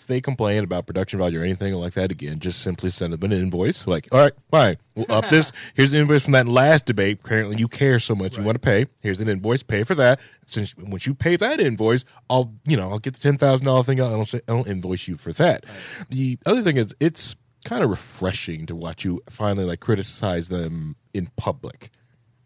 they complain about production value or anything like that again, just simply send them an invoice. Like, all right, fine, we'll up this. Here's the invoice from that last debate. Apparently, you care so much, you want to pay. Here's an invoice. Pay for that. Since once you pay that invoice, I'll get the $10,000 thing out, and I'll invoice you for that. Right. The other thing is, it's kind of refreshing to watch you finally like criticize them in public.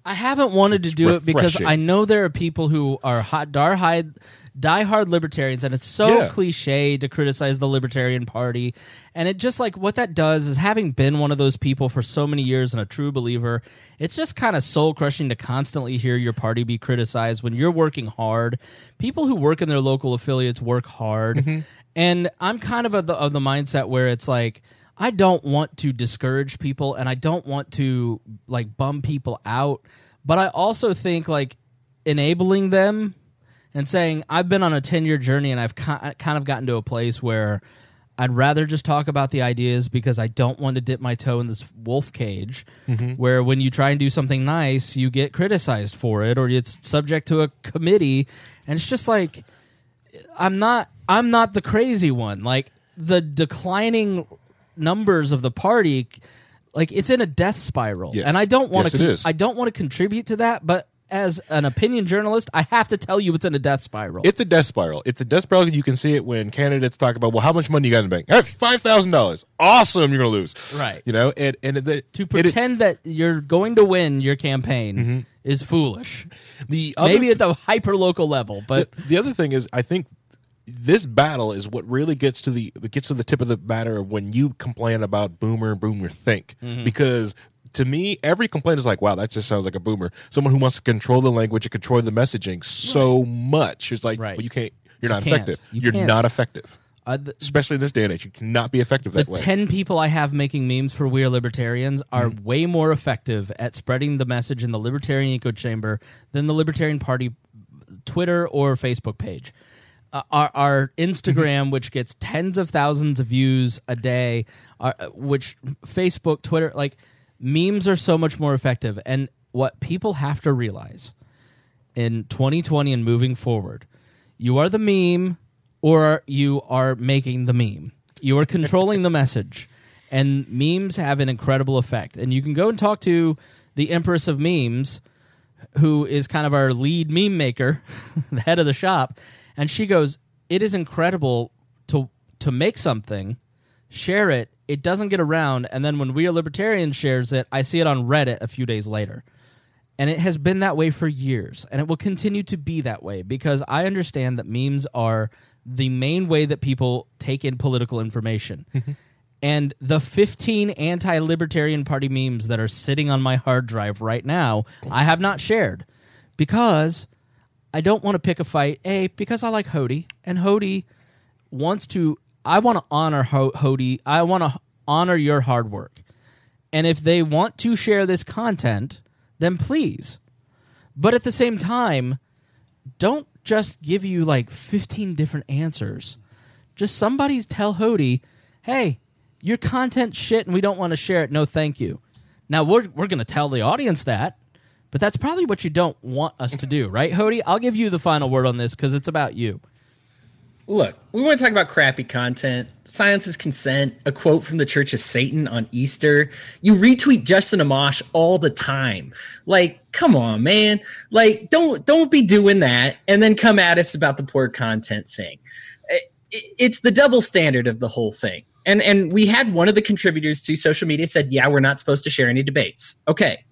I haven't wanted to do it because I know there are people who are diehard libertarians, and it's so cliche to criticize the Libertarian Party. And it just like what that does is, having been one of those people for so many years and a true believer, it's just kind of soul crushing to constantly hear your party be criticized when you're working hard. People who work in their local affiliates work hard, and I'm kind of the mindset where it's like, I don't want to discourage people, and I don't want to like bum people out, but I also think like enabling them and saying, I've been on a 10-year journey and I've kind of gotten to a place where I'd rather just talk about the ideas because I don't want to dip my toe in this wolf cage where when you try and do something nice, you get criticized for it, or it's subject to a committee. And it's just like, I'm not the crazy one. Like, the declining numbers of the party, like, it's in a death spiral, and I don't want to. I don't want to contribute to that, but as an opinion journalist, I have to tell you it's in a death spiral. It's a death spiral. It's a death spiral. You can see it when candidates talk about, well, how much money you got in the bank? $5,000. Awesome, you're going to lose. Right. To pretend that you're going to win your campaign is foolish. Maybe at the hyper local level, but the other thing is, I think this battle is what really gets to the tip of the matter of when you complain about boomer think, because to me, every complaint is like, wow, that just sounds like a boomer. Someone who wants to control the language and control the messaging so much. It's like, well, you can't. You're not effective. You're not effective. Especially in this day and age, you cannot be effective that way. The 10 people I have making memes for We Are Libertarians are way more effective at spreading the message in the Libertarian echo chamber than the Libertarian Party Twitter or Facebook page. Our Instagram, which gets tens of thousands of views a day, which Facebook, Twitter, like, memes are so much more effective. And what people have to realize in 2020 and moving forward, you are the meme or you are making the meme. You are controlling the message. And memes have an incredible effect. And you can go and talk to the Empress of Memes, who is kind of our lead meme maker, the head of the shop. And she goes, it is incredible to make something, share it, it doesn't get around, and then when We Are Libertarians shares it, I see it on Reddit a few days later. And it has been that way for years, and it will continue to be that way, because I understand that memes are the main way that people take in political information. And the 15 anti-Libertarian Party memes that are sitting on my hard drive right now, I have not shared, because I don't want to pick a fight, because I like Hody, and Hody wants to. I want to honor Hody. I want to honor your hard work. And if they want to share this content, then please. But at the same time, don't just give you like 15 different answers. Just somebody tell Hody, hey, your content's shit and we don't want to share it. No, thank you. Now, we're going to tell the audience that, but that's probably what you don't want us to do, right, Hody? I'll give you the final word on this because it's about you. Look, we want to talk about crappy content. Silence is consent, a quote from the Church of Satan on Easter. You retweet Justin Amash all the time. Like, come on, man. Like, don't be doing that and then come at us about the poor content thing. It's the double standard of the whole thing. And we had one of the contributors to social media said, yeah, we're not supposed to share any debates. Okay,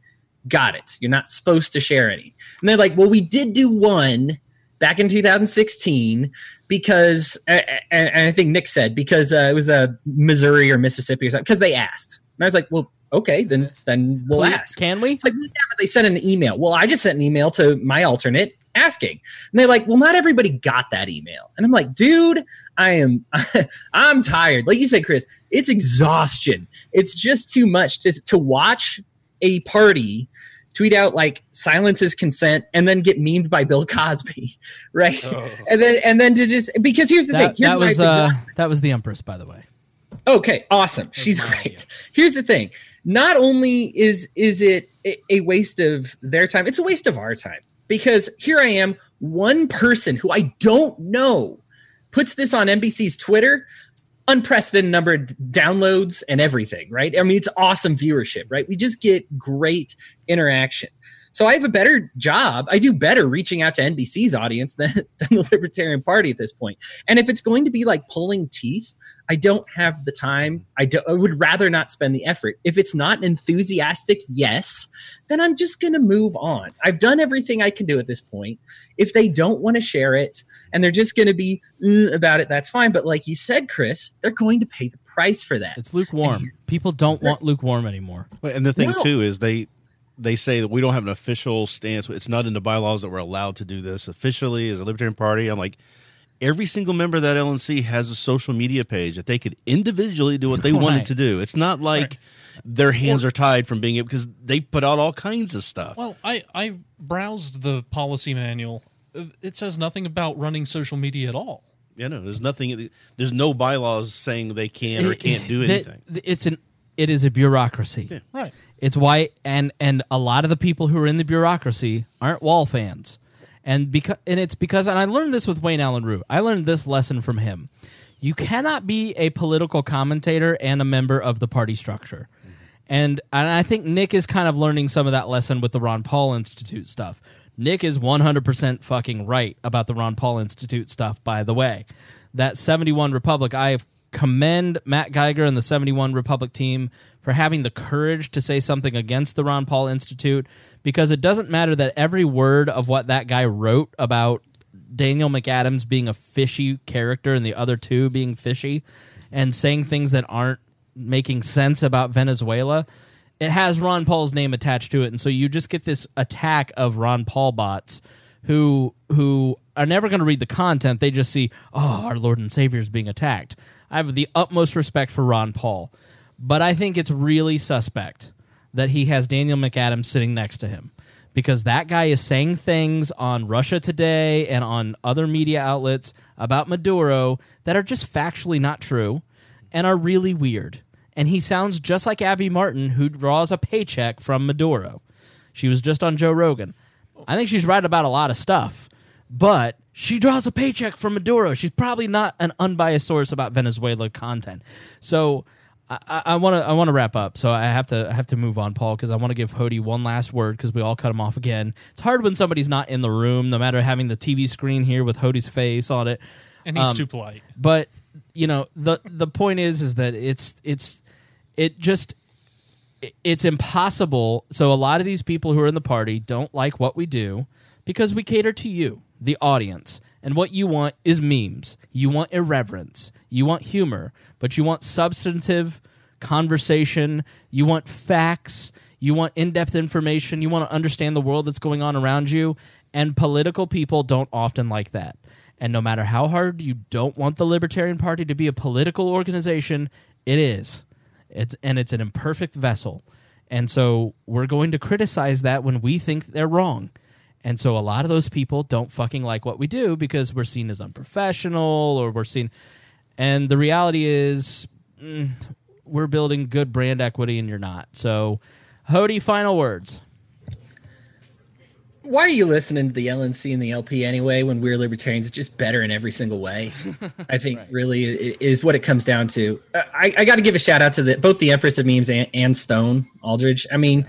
got it. You're not supposed to share any. And they're like, well, we did do one back in 2016 because, and I think Nick said, because it was Missouri or Mississippi or something, because they asked. And I was like, well, okay, then we'll ask. Can we? It's like, yeah, but they sent an email. Well, I just sent an email to my alternate asking. And they're like, well, not everybody got that email. And I'm like, dude, I'm tired. Like you said, Chris, it's exhaustion. It's just too much to watch a party tweet out like silence is consent, and then get memed by Bill Cosby, right? Oh. And then to just, because here's the thing. That was the Empress, by the way. Okay, awesome. She's great. Here's the thing. Not only is it a waste of their time, it's a waste of our time. Because here I am, one person who I don't know puts this on NBC's Twitter, unprecedented number of downloads and everything, right? I mean, it's awesome viewership, right? We just get great interaction. So I have a better job. I do better reaching out to NBC's audience than the Libertarian Party at this point. And if it's going to be like pulling teeth, I don't have the time. I would rather not spend the effort. If it's not an enthusiastic yes, then I'm just going to move on. I've done everything I can do at this point. If they don't want to share it and they're just going to be about it, that's fine. But like you said, Chris, they're going to pay the price for that. It's lukewarm. People don't want lukewarm anymore. And the thing, too, is they say that we don't have an official stance. It's not in the bylaws that we're allowed to do this officially as a Libertarian Party. I'm like, every single member of that LNC has a social media page that they could individually do what they wanted to do. It's not like their hands are tied from being able, because they put out all kinds of stuff. Well, I browsed the policy manual. It says nothing about running social media at all. Yeah, no, there's nothing. There's no bylaws saying they can or can't do anything. It is a bureaucracy. Yeah. Right. It's why, and a lot of the people who are in the bureaucracy aren't Wall fans, and it's because I learned this with Wayne Allen Root. I learned this lesson from him. You cannot be a political commentator and a member of the party structure, and I think Nick is kind of learning some of that lesson with the Ron Paul Institute stuff. Nick is 100% fucking right about the Ron Paul Institute stuff. By the way, that 71 Republic, I commend Matt Geiger and the 71 Republic team for having the courage to say something against the Ron Paul Institute, because it doesn't matter that every word of what that guy wrote about Daniel McAdams being a fishy character and the other two being fishy and saying things that aren't making sense about Venezuela, it has Ron Paul's name attached to it. And so you just get this attack of Ron Paul bots who are never going to read the content. They just see, our Lord and Savior is being attacked. I have the utmost respect for Ron Paul, but I think it's really suspect that he has Daniel McAdams sitting next to him, because that guy is saying things on Russia Today and on other media outlets about Maduro that are just factually not true and are really weird. And he sounds just like Abby Martin, who draws a paycheck from Maduro. She was just on Joe Rogan. I think she's right about a lot of stuff, but she draws a paycheck from Maduro. She's probably not an unbiased source about Venezuela content. So I want to wrap up. So I have to move on, Paul, because I want to give Hody one last word, because we all cut him off again. It's hard when somebody's not in the room, no matter having the TV screen here with Hody's face on it. And he's too polite. But the point is that it's impossible. So a lot of these people who are in the party don't like what we do because we cater to you, the audience. And what you want is memes. You want irreverence. You want humor. But you want substantive conversation. You want facts. You want in-depth information. You want to understand the world that's going on around you. And political people don't often like that. And no matter how hard you don't want the Libertarian Party to be a political organization, it is. It's an imperfect vessel. And so we're going to criticize that when we think they're wrong. And so a lot of those people don't fucking like what we do because we're seen as unprofessional, or we're seen... And the reality is we're building good brand equity and you're not. So, Hody, final words. Why are you listening to the LNC and the LP anyway when we're libertarians? It's just better in every single way. I think really is what it comes down to. I got to give a shout out to both the Empress of Memes and Stone Aldridge. I mean,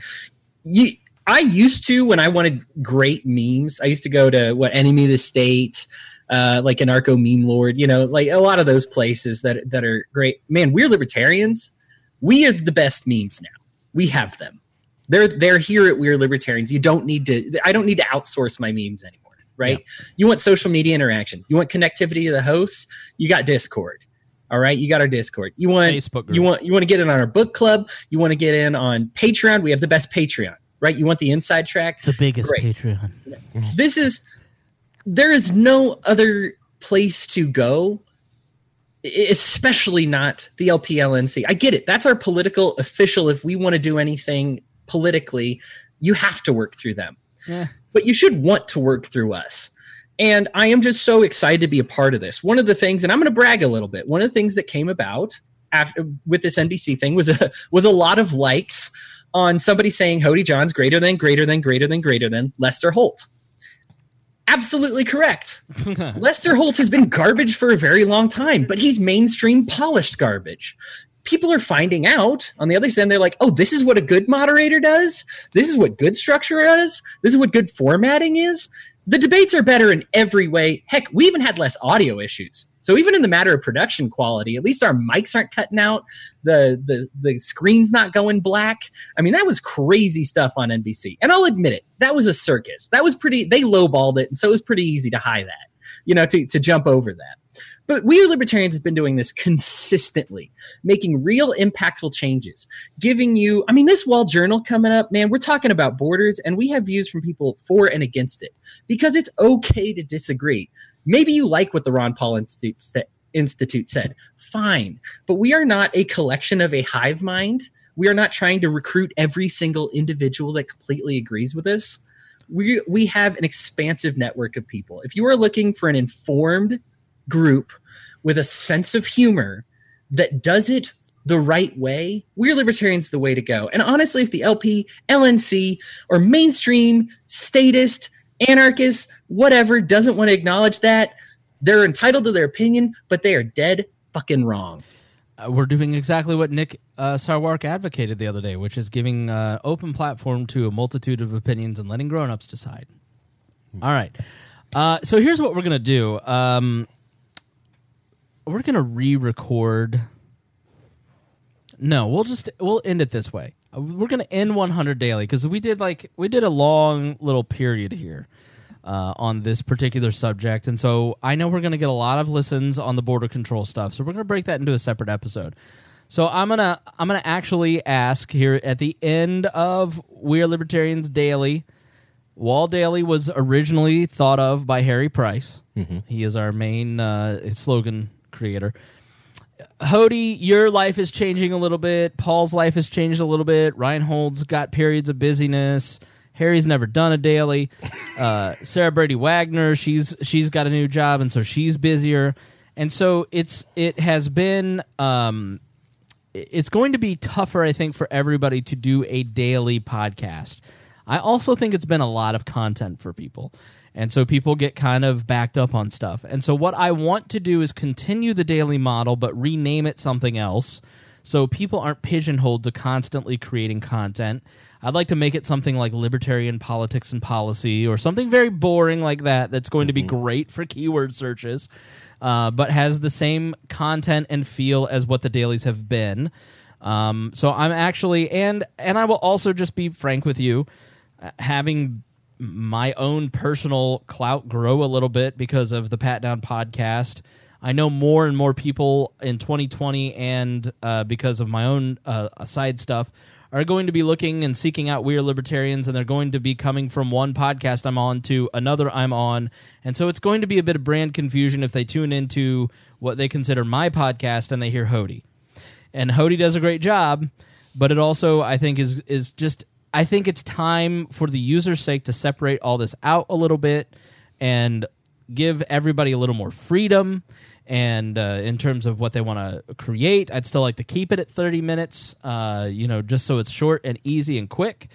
I used to, when I wanted great memes, I used to go to Enemy of the State, like Anarcho Meme Lord, like a lot of those places that are great. Man, we're libertarians. We have the best memes now. We have them. They're here at We're Libertarians. I don't need to outsource my memes anymore, right? Yeah. You want social media interaction. You want connectivity to the hosts. You got Discord. All right, you got our Discord. You want Facebook group. You want to get in on our book club. You want to get in on Patreon. We have the best Patreon, right? You want the inside track. The biggest Patreon. There is no other place to go, especially not the LPLNC. I get it. That's our political official. If we want to do anything politically, You have to work through them. Yeah. But you should want to work through us. And I am just so excited to be a part of this. One of the things, and I'm going to brag a little bit, one of the things that came about with this NBC thing was a lot of likes on somebody saying Hody John's greater than Lester Holt. Absolutely correct. Lester Holt has been garbage for a very long time, but he's mainstream polished garbage. People are finding out on the other side. They're like, oh, this is what a good moderator does. This is what good structure is. This is what good formatting is. The debates are better in every way. Heck, we even had less audio issues. So even in the matter of production quality, at least our mics aren't cutting out. The screen's not going black. I mean, that was crazy stuff on NBC. And I'll admit it, that was a circus. That was pretty, they lowballed it. And so it was pretty easy to hide that, to jump over that. But We Are Libertarians has been doing this consistently, making real impactful changes, giving you, this Wall Journal coming up, man, we're talking about borders, and we have views from people for and against it, because it's okay to disagree. Maybe you like what the Ron Paul Institute said. Fine. But we are not a collection of a hive mind. We are not trying to recruit every single individual that completely agrees with us. We have an expansive network of people. If you are looking for an informed group with a sense of humor that does it the right way, We're Libertarians the way to go. And honestly, if the LP, LNC, or mainstream, statist, anarchist, whatever, doesn't want to acknowledge that, they're entitled to their opinion, but they are dead fucking wrong. We're doing exactly what Nick Sarwark advocated the other day, which is giving open platform to a multitude of opinions and letting grown-ups decide. All right. So here's what we're going to do. We're going to re-record. No, we'll end it this way. We're going to end 100 daily because we did a long little period here on this particular subject, and so I know we're going to get a lot of listens on the border control stuff. So we're going to break that into a separate episode. So I'm gonna actually ask here at the end of We Are Libertarians Daily. Wall Daily was originally thought of by Harry Price. Mm-hmm. He is our main slogan creator. Hody, your life is changing a little bit. Paul's life has changed a little bit. Ryan Hold's got periods of busyness. Harry's never done a daily. Sarah Brady Wagner, she's got a new job, and so she's busier. And so it has been it's going to be tougher, I think, for everybody to do a daily podcast. I also think it's been a lot of content for people. And so people get kind of backed up on stuff. And so what I want to do is continue the daily model, but rename it something else so people aren't pigeonholed to constantly creating content. I'd like to make it something like Libertarian Politics and Policy or something very boring like that that's going to be great for keyword searches, but has the same content and feel as what the dailies have been. So I'm actually, and I will also just be frank with you, having my own personal clout grow a little bit because of the Pat Down podcast. I know more and more people in 2020 and because of my own side stuff are going to be looking and seeking out We Are Libertarians, and they're going to be coming from one podcast I'm on to another I'm on. And so it's going to be a bit of brand confusion if they tune into what they consider my podcast and they hear Hody. And Hody does a great job, but it also, I think, is just... I think it's time for the user's sake to separate all this out a little bit and give everybody a little more freedom. And in terms of what they want to create, I'd still like to keep it at 30 minutes, just so it's short and easy and quick.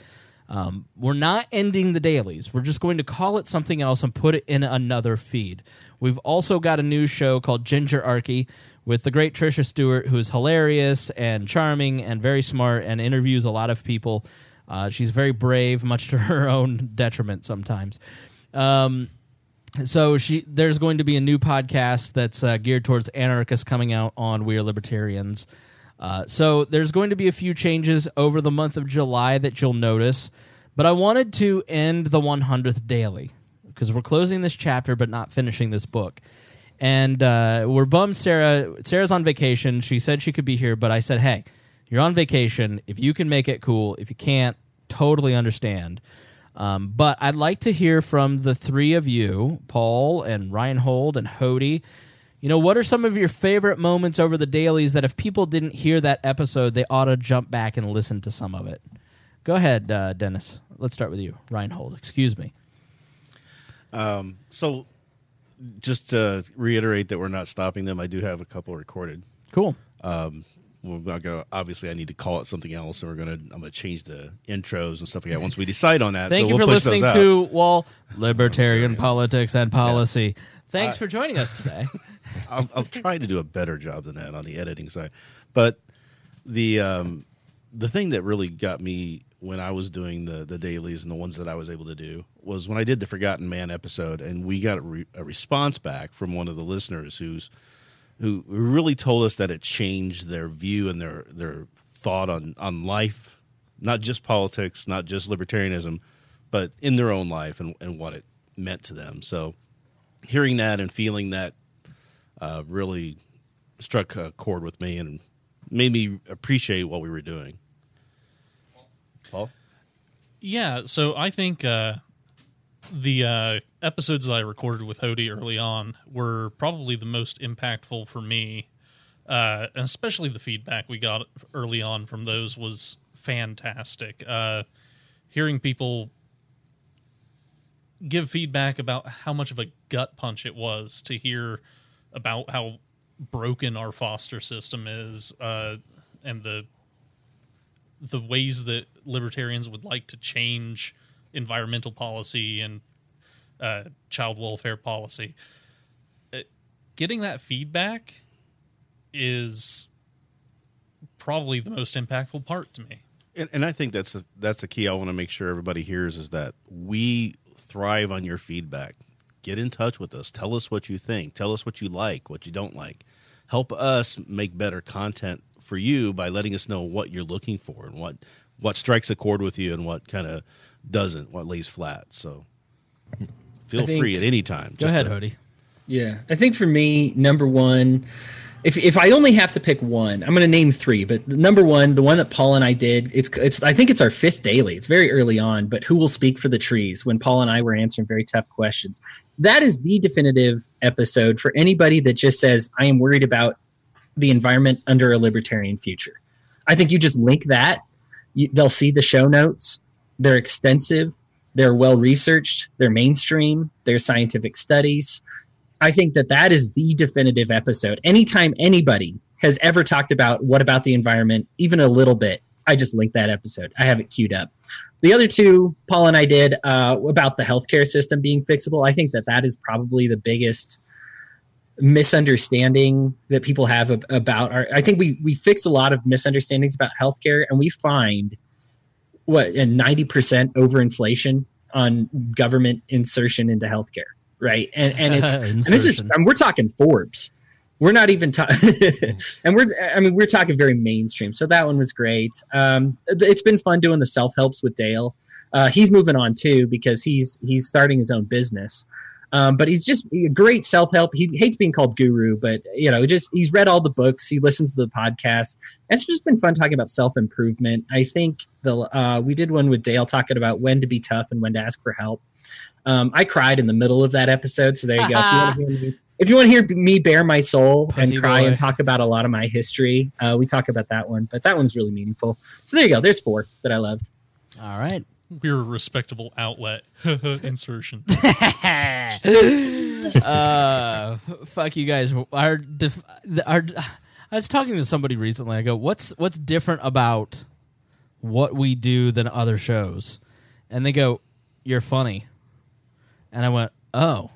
We're not ending the dailies. We're just going to call it something else and put it in another feed. We've also got a new show called Ginger Archy with the great Trisha Stewart, who is hilarious and charming and very smart and interviews a lot of people. She's very brave, much to her own detriment sometimes. So there's going to be a new podcast that's geared towards anarchists coming out on We Are Libertarians. So there's going to be a few changes over the month of July that you'll notice. But I wanted to end the 100th daily because we're closing this chapter but not finishing this book. And we're bummed Sarah's on vacation. She said she could be here, but I said, hey, you're on vacation. If you can make it, cool. If you can't, totally understand. But I'd like to hear from the three of you, Paul and Ryan Hold and Hody. What are some of your favorite moments over the dailies that if people didn't hear that episode, they ought to jump back and listen to some of it? Go ahead, Dennis. let's start with you, Reinhold. Excuse me. So, just to reiterate that we're not stopping them, I do have a couple recorded. Cool. We're not gonna, obviously, I need to call it something else, and I'm gonna change the intros and stuff like that once we decide on that. Thank so you we'll for push listening those to out. Wall Libertarian Politics and Policy. Thanks for joining us today. I'll try to do a better job than that on the editing side, but the thing that really got me when I was doing the dailies and the ones that I was able to do was when I did the Forgotten Man episode, and we got a response back from one of the listeners who really told us that it changed their view and their thought on life, not just politics, not just libertarianism, but in their own life and what it meant to them. So hearing that and feeling that really struck a chord with me and made me appreciate what we were doing. Paul? Yeah, so I think the episodes that I recorded with Hody early on were probably the most impactful for me, and especially the feedback we got early on from those was fantastic. Hearing people give feedback about how much of a gut punch it was to hear about how broken our foster system is, and the ways that libertarians would like to change environmental policy and child welfare policy. Getting that feedback is probably the most impactful part to me. And I think that's a key I want to make sure everybody hears is that we thrive on your feedback. Get in touch with us. Tell us what you think. Tell us what you like, what you don't like. Help us make better content for you by letting us know what you're looking for and what strikes a chord with you and what kind of doesn't, what lays flat. So feel free at any time. Go ahead, Hody. Yeah, I think for me, number one, if I only have to pick one, I'm going to name three. But number one, the one that Paul and I did, it's I think it's our fifth daily. It's very early on, but who will speak for the trees? When Paul and I were answering very tough questions, that is the definitive episode for anybody that just says I am worried about the environment under a libertarian future. I think you just link that. They'll see the show notes. They're extensive. They're well researched. They're mainstream. They're scientific studies. I think that is the definitive episode. Anytime anybody has ever talked about what about the environment, even a little bit, I just link that episode. I have it queued up. The other two, Paul and I did about the healthcare system being fixable. I think that is probably the biggest misunderstanding that people have about our. I think we fix a lot of misunderstandings about healthcare, and we find a 90% overinflation on government insertion into healthcare. Right. And it's, and this is, we're talking Forbes. We're not even talking, and we're talking very mainstream. So that one was great. It's been fun doing the self-helps with Dale. He's moving on too, because he's starting his own business. But he's just a great self-help. He hates being called guru, but he's read all the books. He listens to the podcast. It's just been fun talking about self-improvement. I think we did one with Dale talking about when to be tough and when to ask for help. I cried in the middle of that episode, so there you go. If you want to hear me bare my soul Pussy and cry boy. And talk about a lot of my history, we talk about that one, but that one's really meaningful. So there you go. There's 4 that I loved. All right. We're a respectable outlet. Insertion. Fuck you guys. I was talking to somebody recently. I go, what's different about what we do than other shows? And they go, you're funny. And I went, oh,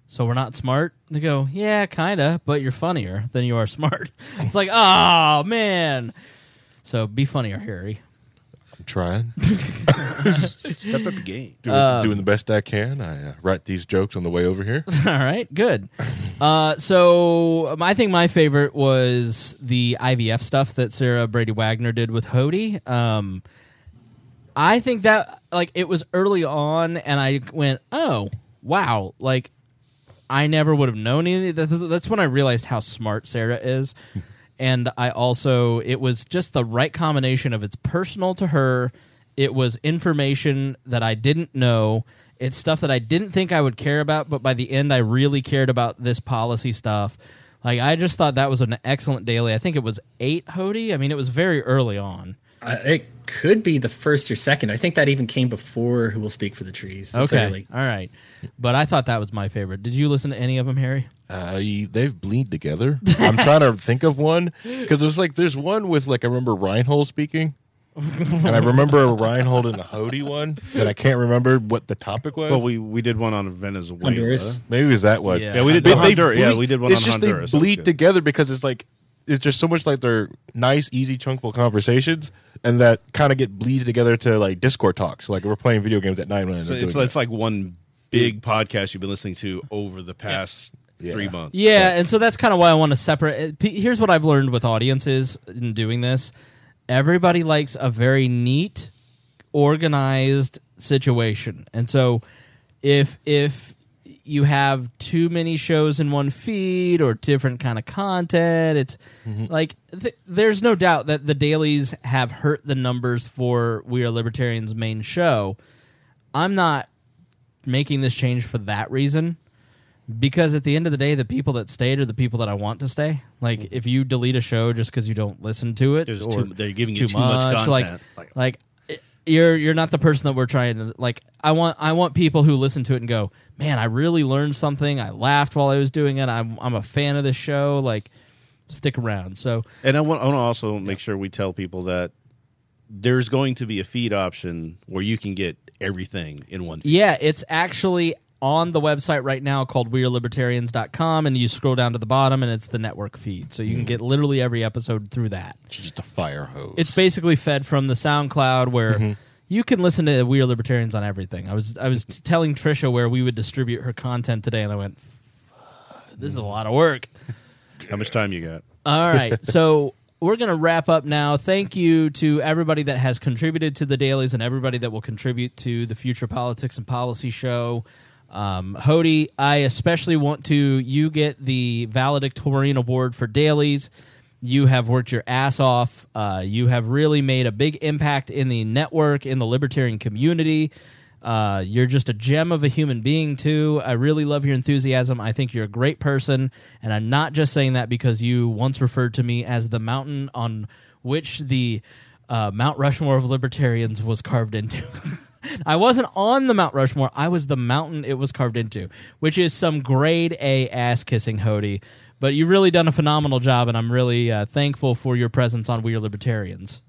so we're not smart? They go, yeah, kind of, but you're funnier than you are smart. It's like, oh, man. So be funnier, Harry. I'm trying. Step up the game. Doing the best I can. I write these jokes on the way over here. All right, good. So I think my favorite was the IVF stuff that Sarah Brady Wagner did with Hody. I think that it was early on, and I went, "Oh, wow!" I never would have known any. That's when I realized how smart Sarah is, and it was just the right combination of it's personal to her. It was information that I didn't know. It's stuff that I didn't think I would care about, but by the end, I really cared about this policy stuff. I just thought that was an excellent daily. I think it was 8, Hody. I mean, it was very early on. It could be the first or second. I think that even came before Who Will Speak for the Trees. It's Okay, early. all right. But I thought that was my favorite. Did you listen to any of them, Harry? They've bleed together. I'm trying to think of one because there's one with I remember Reinhold speaking, and I remember a Reinhold and a Hody one, and I can't remember what the topic was. Well, we did one on Venezuela. Honduras. Maybe it was that one. Yeah. Yeah, we did. Honduras. Yeah, we did one It's on just Honduras. they That was bleed good. together because it's just so much they're nice, easy, chunkful conversations, and that kind of get bleed together to Discord talks. We're playing video games at night. So it's like one big podcast you've been listening to over the past 3 months. Yeah, and so that's kind of why I want to separate. Here's what I've learned with audiences in doing this. Everybody likes a very neat, organized situation. And so if you have too many shows in one feed or different kind of content, it's there's no doubt that the dailies have hurt the numbers for We Are Libertarians' main show. I'm not making this change for that reason. Because at the end of the day, the people that stayed are the people that I want to stay. If you delete a show just because you don't listen to it, There's or they're giving it's you too much content. you're not the person that we're trying to I want people who listen to it and go, man, I really learned something. I laughed while I was doing it. I'm a fan of this show. Stick around. So, And I want to also make sure we tell people that there's going to be a feed option where you can get everything in one feed. yeah, it's actually on the website right now called wearelibertarians.com, and you scroll down to the bottom and it's the network feed. So you can get literally every episode through that. It's just a fire hose. It's basically fed from the SoundCloud where you can listen to We Are Libertarians on everything. I was telling Trisha where we would distribute her content today, and I went, this is a lot of work. How much time you got? All right, so we're going to wrap up now. Thank you to everybody that has contributed to the dailies and everybody that will contribute to the Future Politics and Policy show. Hody, I especially want you get the valedictorian award for dailies. You have worked your ass off. You have really made a big impact in the network, in the libertarian community. You're just a gem of a human being, too. I really love your enthusiasm. I think you're a great person, and I'm not just saying that because you once referred to me as the mountain on which the Mount Rushmore of libertarians was carved into. I wasn't on the Mount Rushmore. I was the mountain it was carved into, which is some grade A ass-kissing, Hody. But you've really done a phenomenal job, and I'm really thankful for your presence on We Are Libertarians.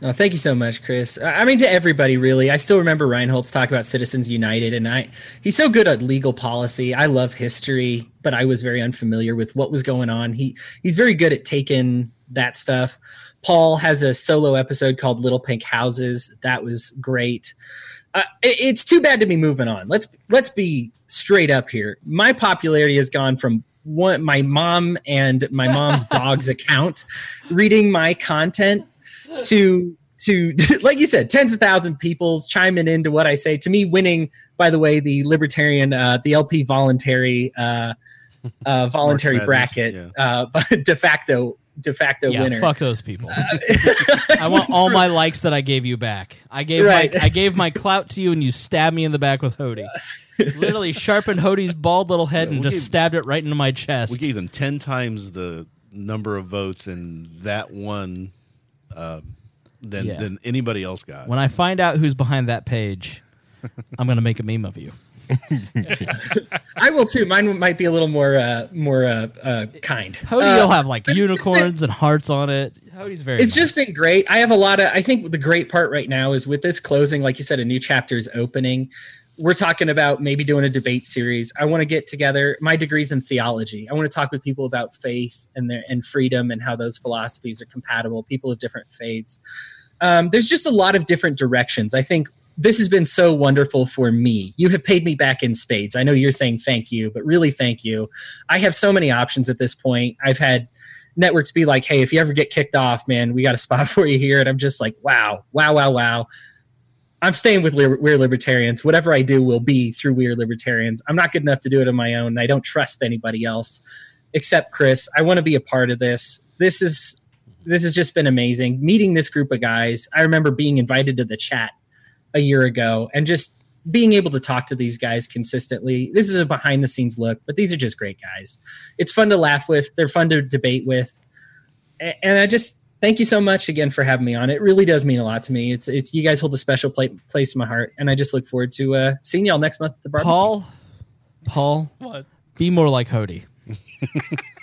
No, thank you so much, Chris. I mean, to everybody, really. I still remember Reinhold's talk about Citizens United, and he's so good at legal policy. I love history, but I was very unfamiliar with what was going on. He's very good at taking that stuff. Paul has a solo episode called Little Pink Houses. That was great. It's too bad to be moving on. Let's be straight up here. My popularity has gone from my mom and my mom's dog's account reading my content to like you said, tens of thousands of people chiming into what I say. To me, winning, by the way, the libertarian, the LP voluntary bracket, de facto winner. Fuck those people. I want all my likes that I gave you back. I gave my clout to you, and you stabbed me in the back with Hody. Literally sharpened Hody's bald little head and just stabbed it right into my chest. We gave them 10 times the number of votes in that one than anybody else got. When I find out who's behind that page, I'm going to make a meme of you. I will too. Mine might be a little more kind. Hody, you'll have unicorns and hearts on it. Hody's very. It's just been great. I have a lot of. I think the great part right now is with this closing, like you said, a new chapter is opening. We're talking about maybe doing a debate series. I want to get together. My degree's in theology. I want to talk with people about faith and freedom and how those philosophies are compatible. People of different faiths. There's just a lot of different directions. I think this has been so wonderful for me. You have paid me back in spades. I know you're saying thank you, but really thank you. I have so many options at this point. I've had networks be like, hey, if you ever get kicked off, man, we got a spot for you here. And I'm just like, wow. I'm staying with We're Libertarians. Whatever I do will be through We're Libertarians. I'm not good enough to do it on my own. And I don't trust anybody else except Chris. I want to be a part of this. This has just been amazing. Meeting this group of guys. I remember being invited to the chat a year ago and just being able to talk to these guys consistently. This is a behind the scenes look, but these are just great guys. It's fun to laugh with. They're fun to debate with. And Thank you so much again for having me on. It really does mean a lot to me. It's you guys hold a special place in my heart, and I just look forward to seeing y'all next month at the barbecue. Paul, What? be more like Hody.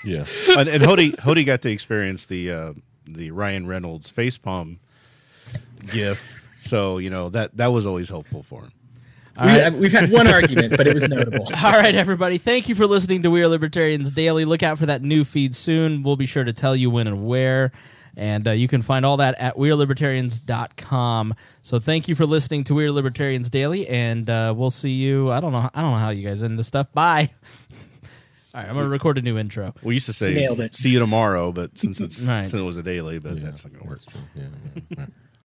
Yeah. And Hody got to experience the Ryan Reynolds facepalm gif, so that was always helpful for him. We've had one argument, but it was notable. All right, everybody. Thank you for listening to We Are Libertarians Daily. Look out for that new feed soon. We'll be sure to tell you when and where. And you can find all that at WeareLibertarians.com. So thank you for listening to We Are Libertarians Daily, and we'll see you. I don't know how you guys end this stuff. Bye. All right, I'm going to record a new intro. We used to say Nailed it. see you tomorrow, but since it Right. was a daily, but that's not going to work. Yeah.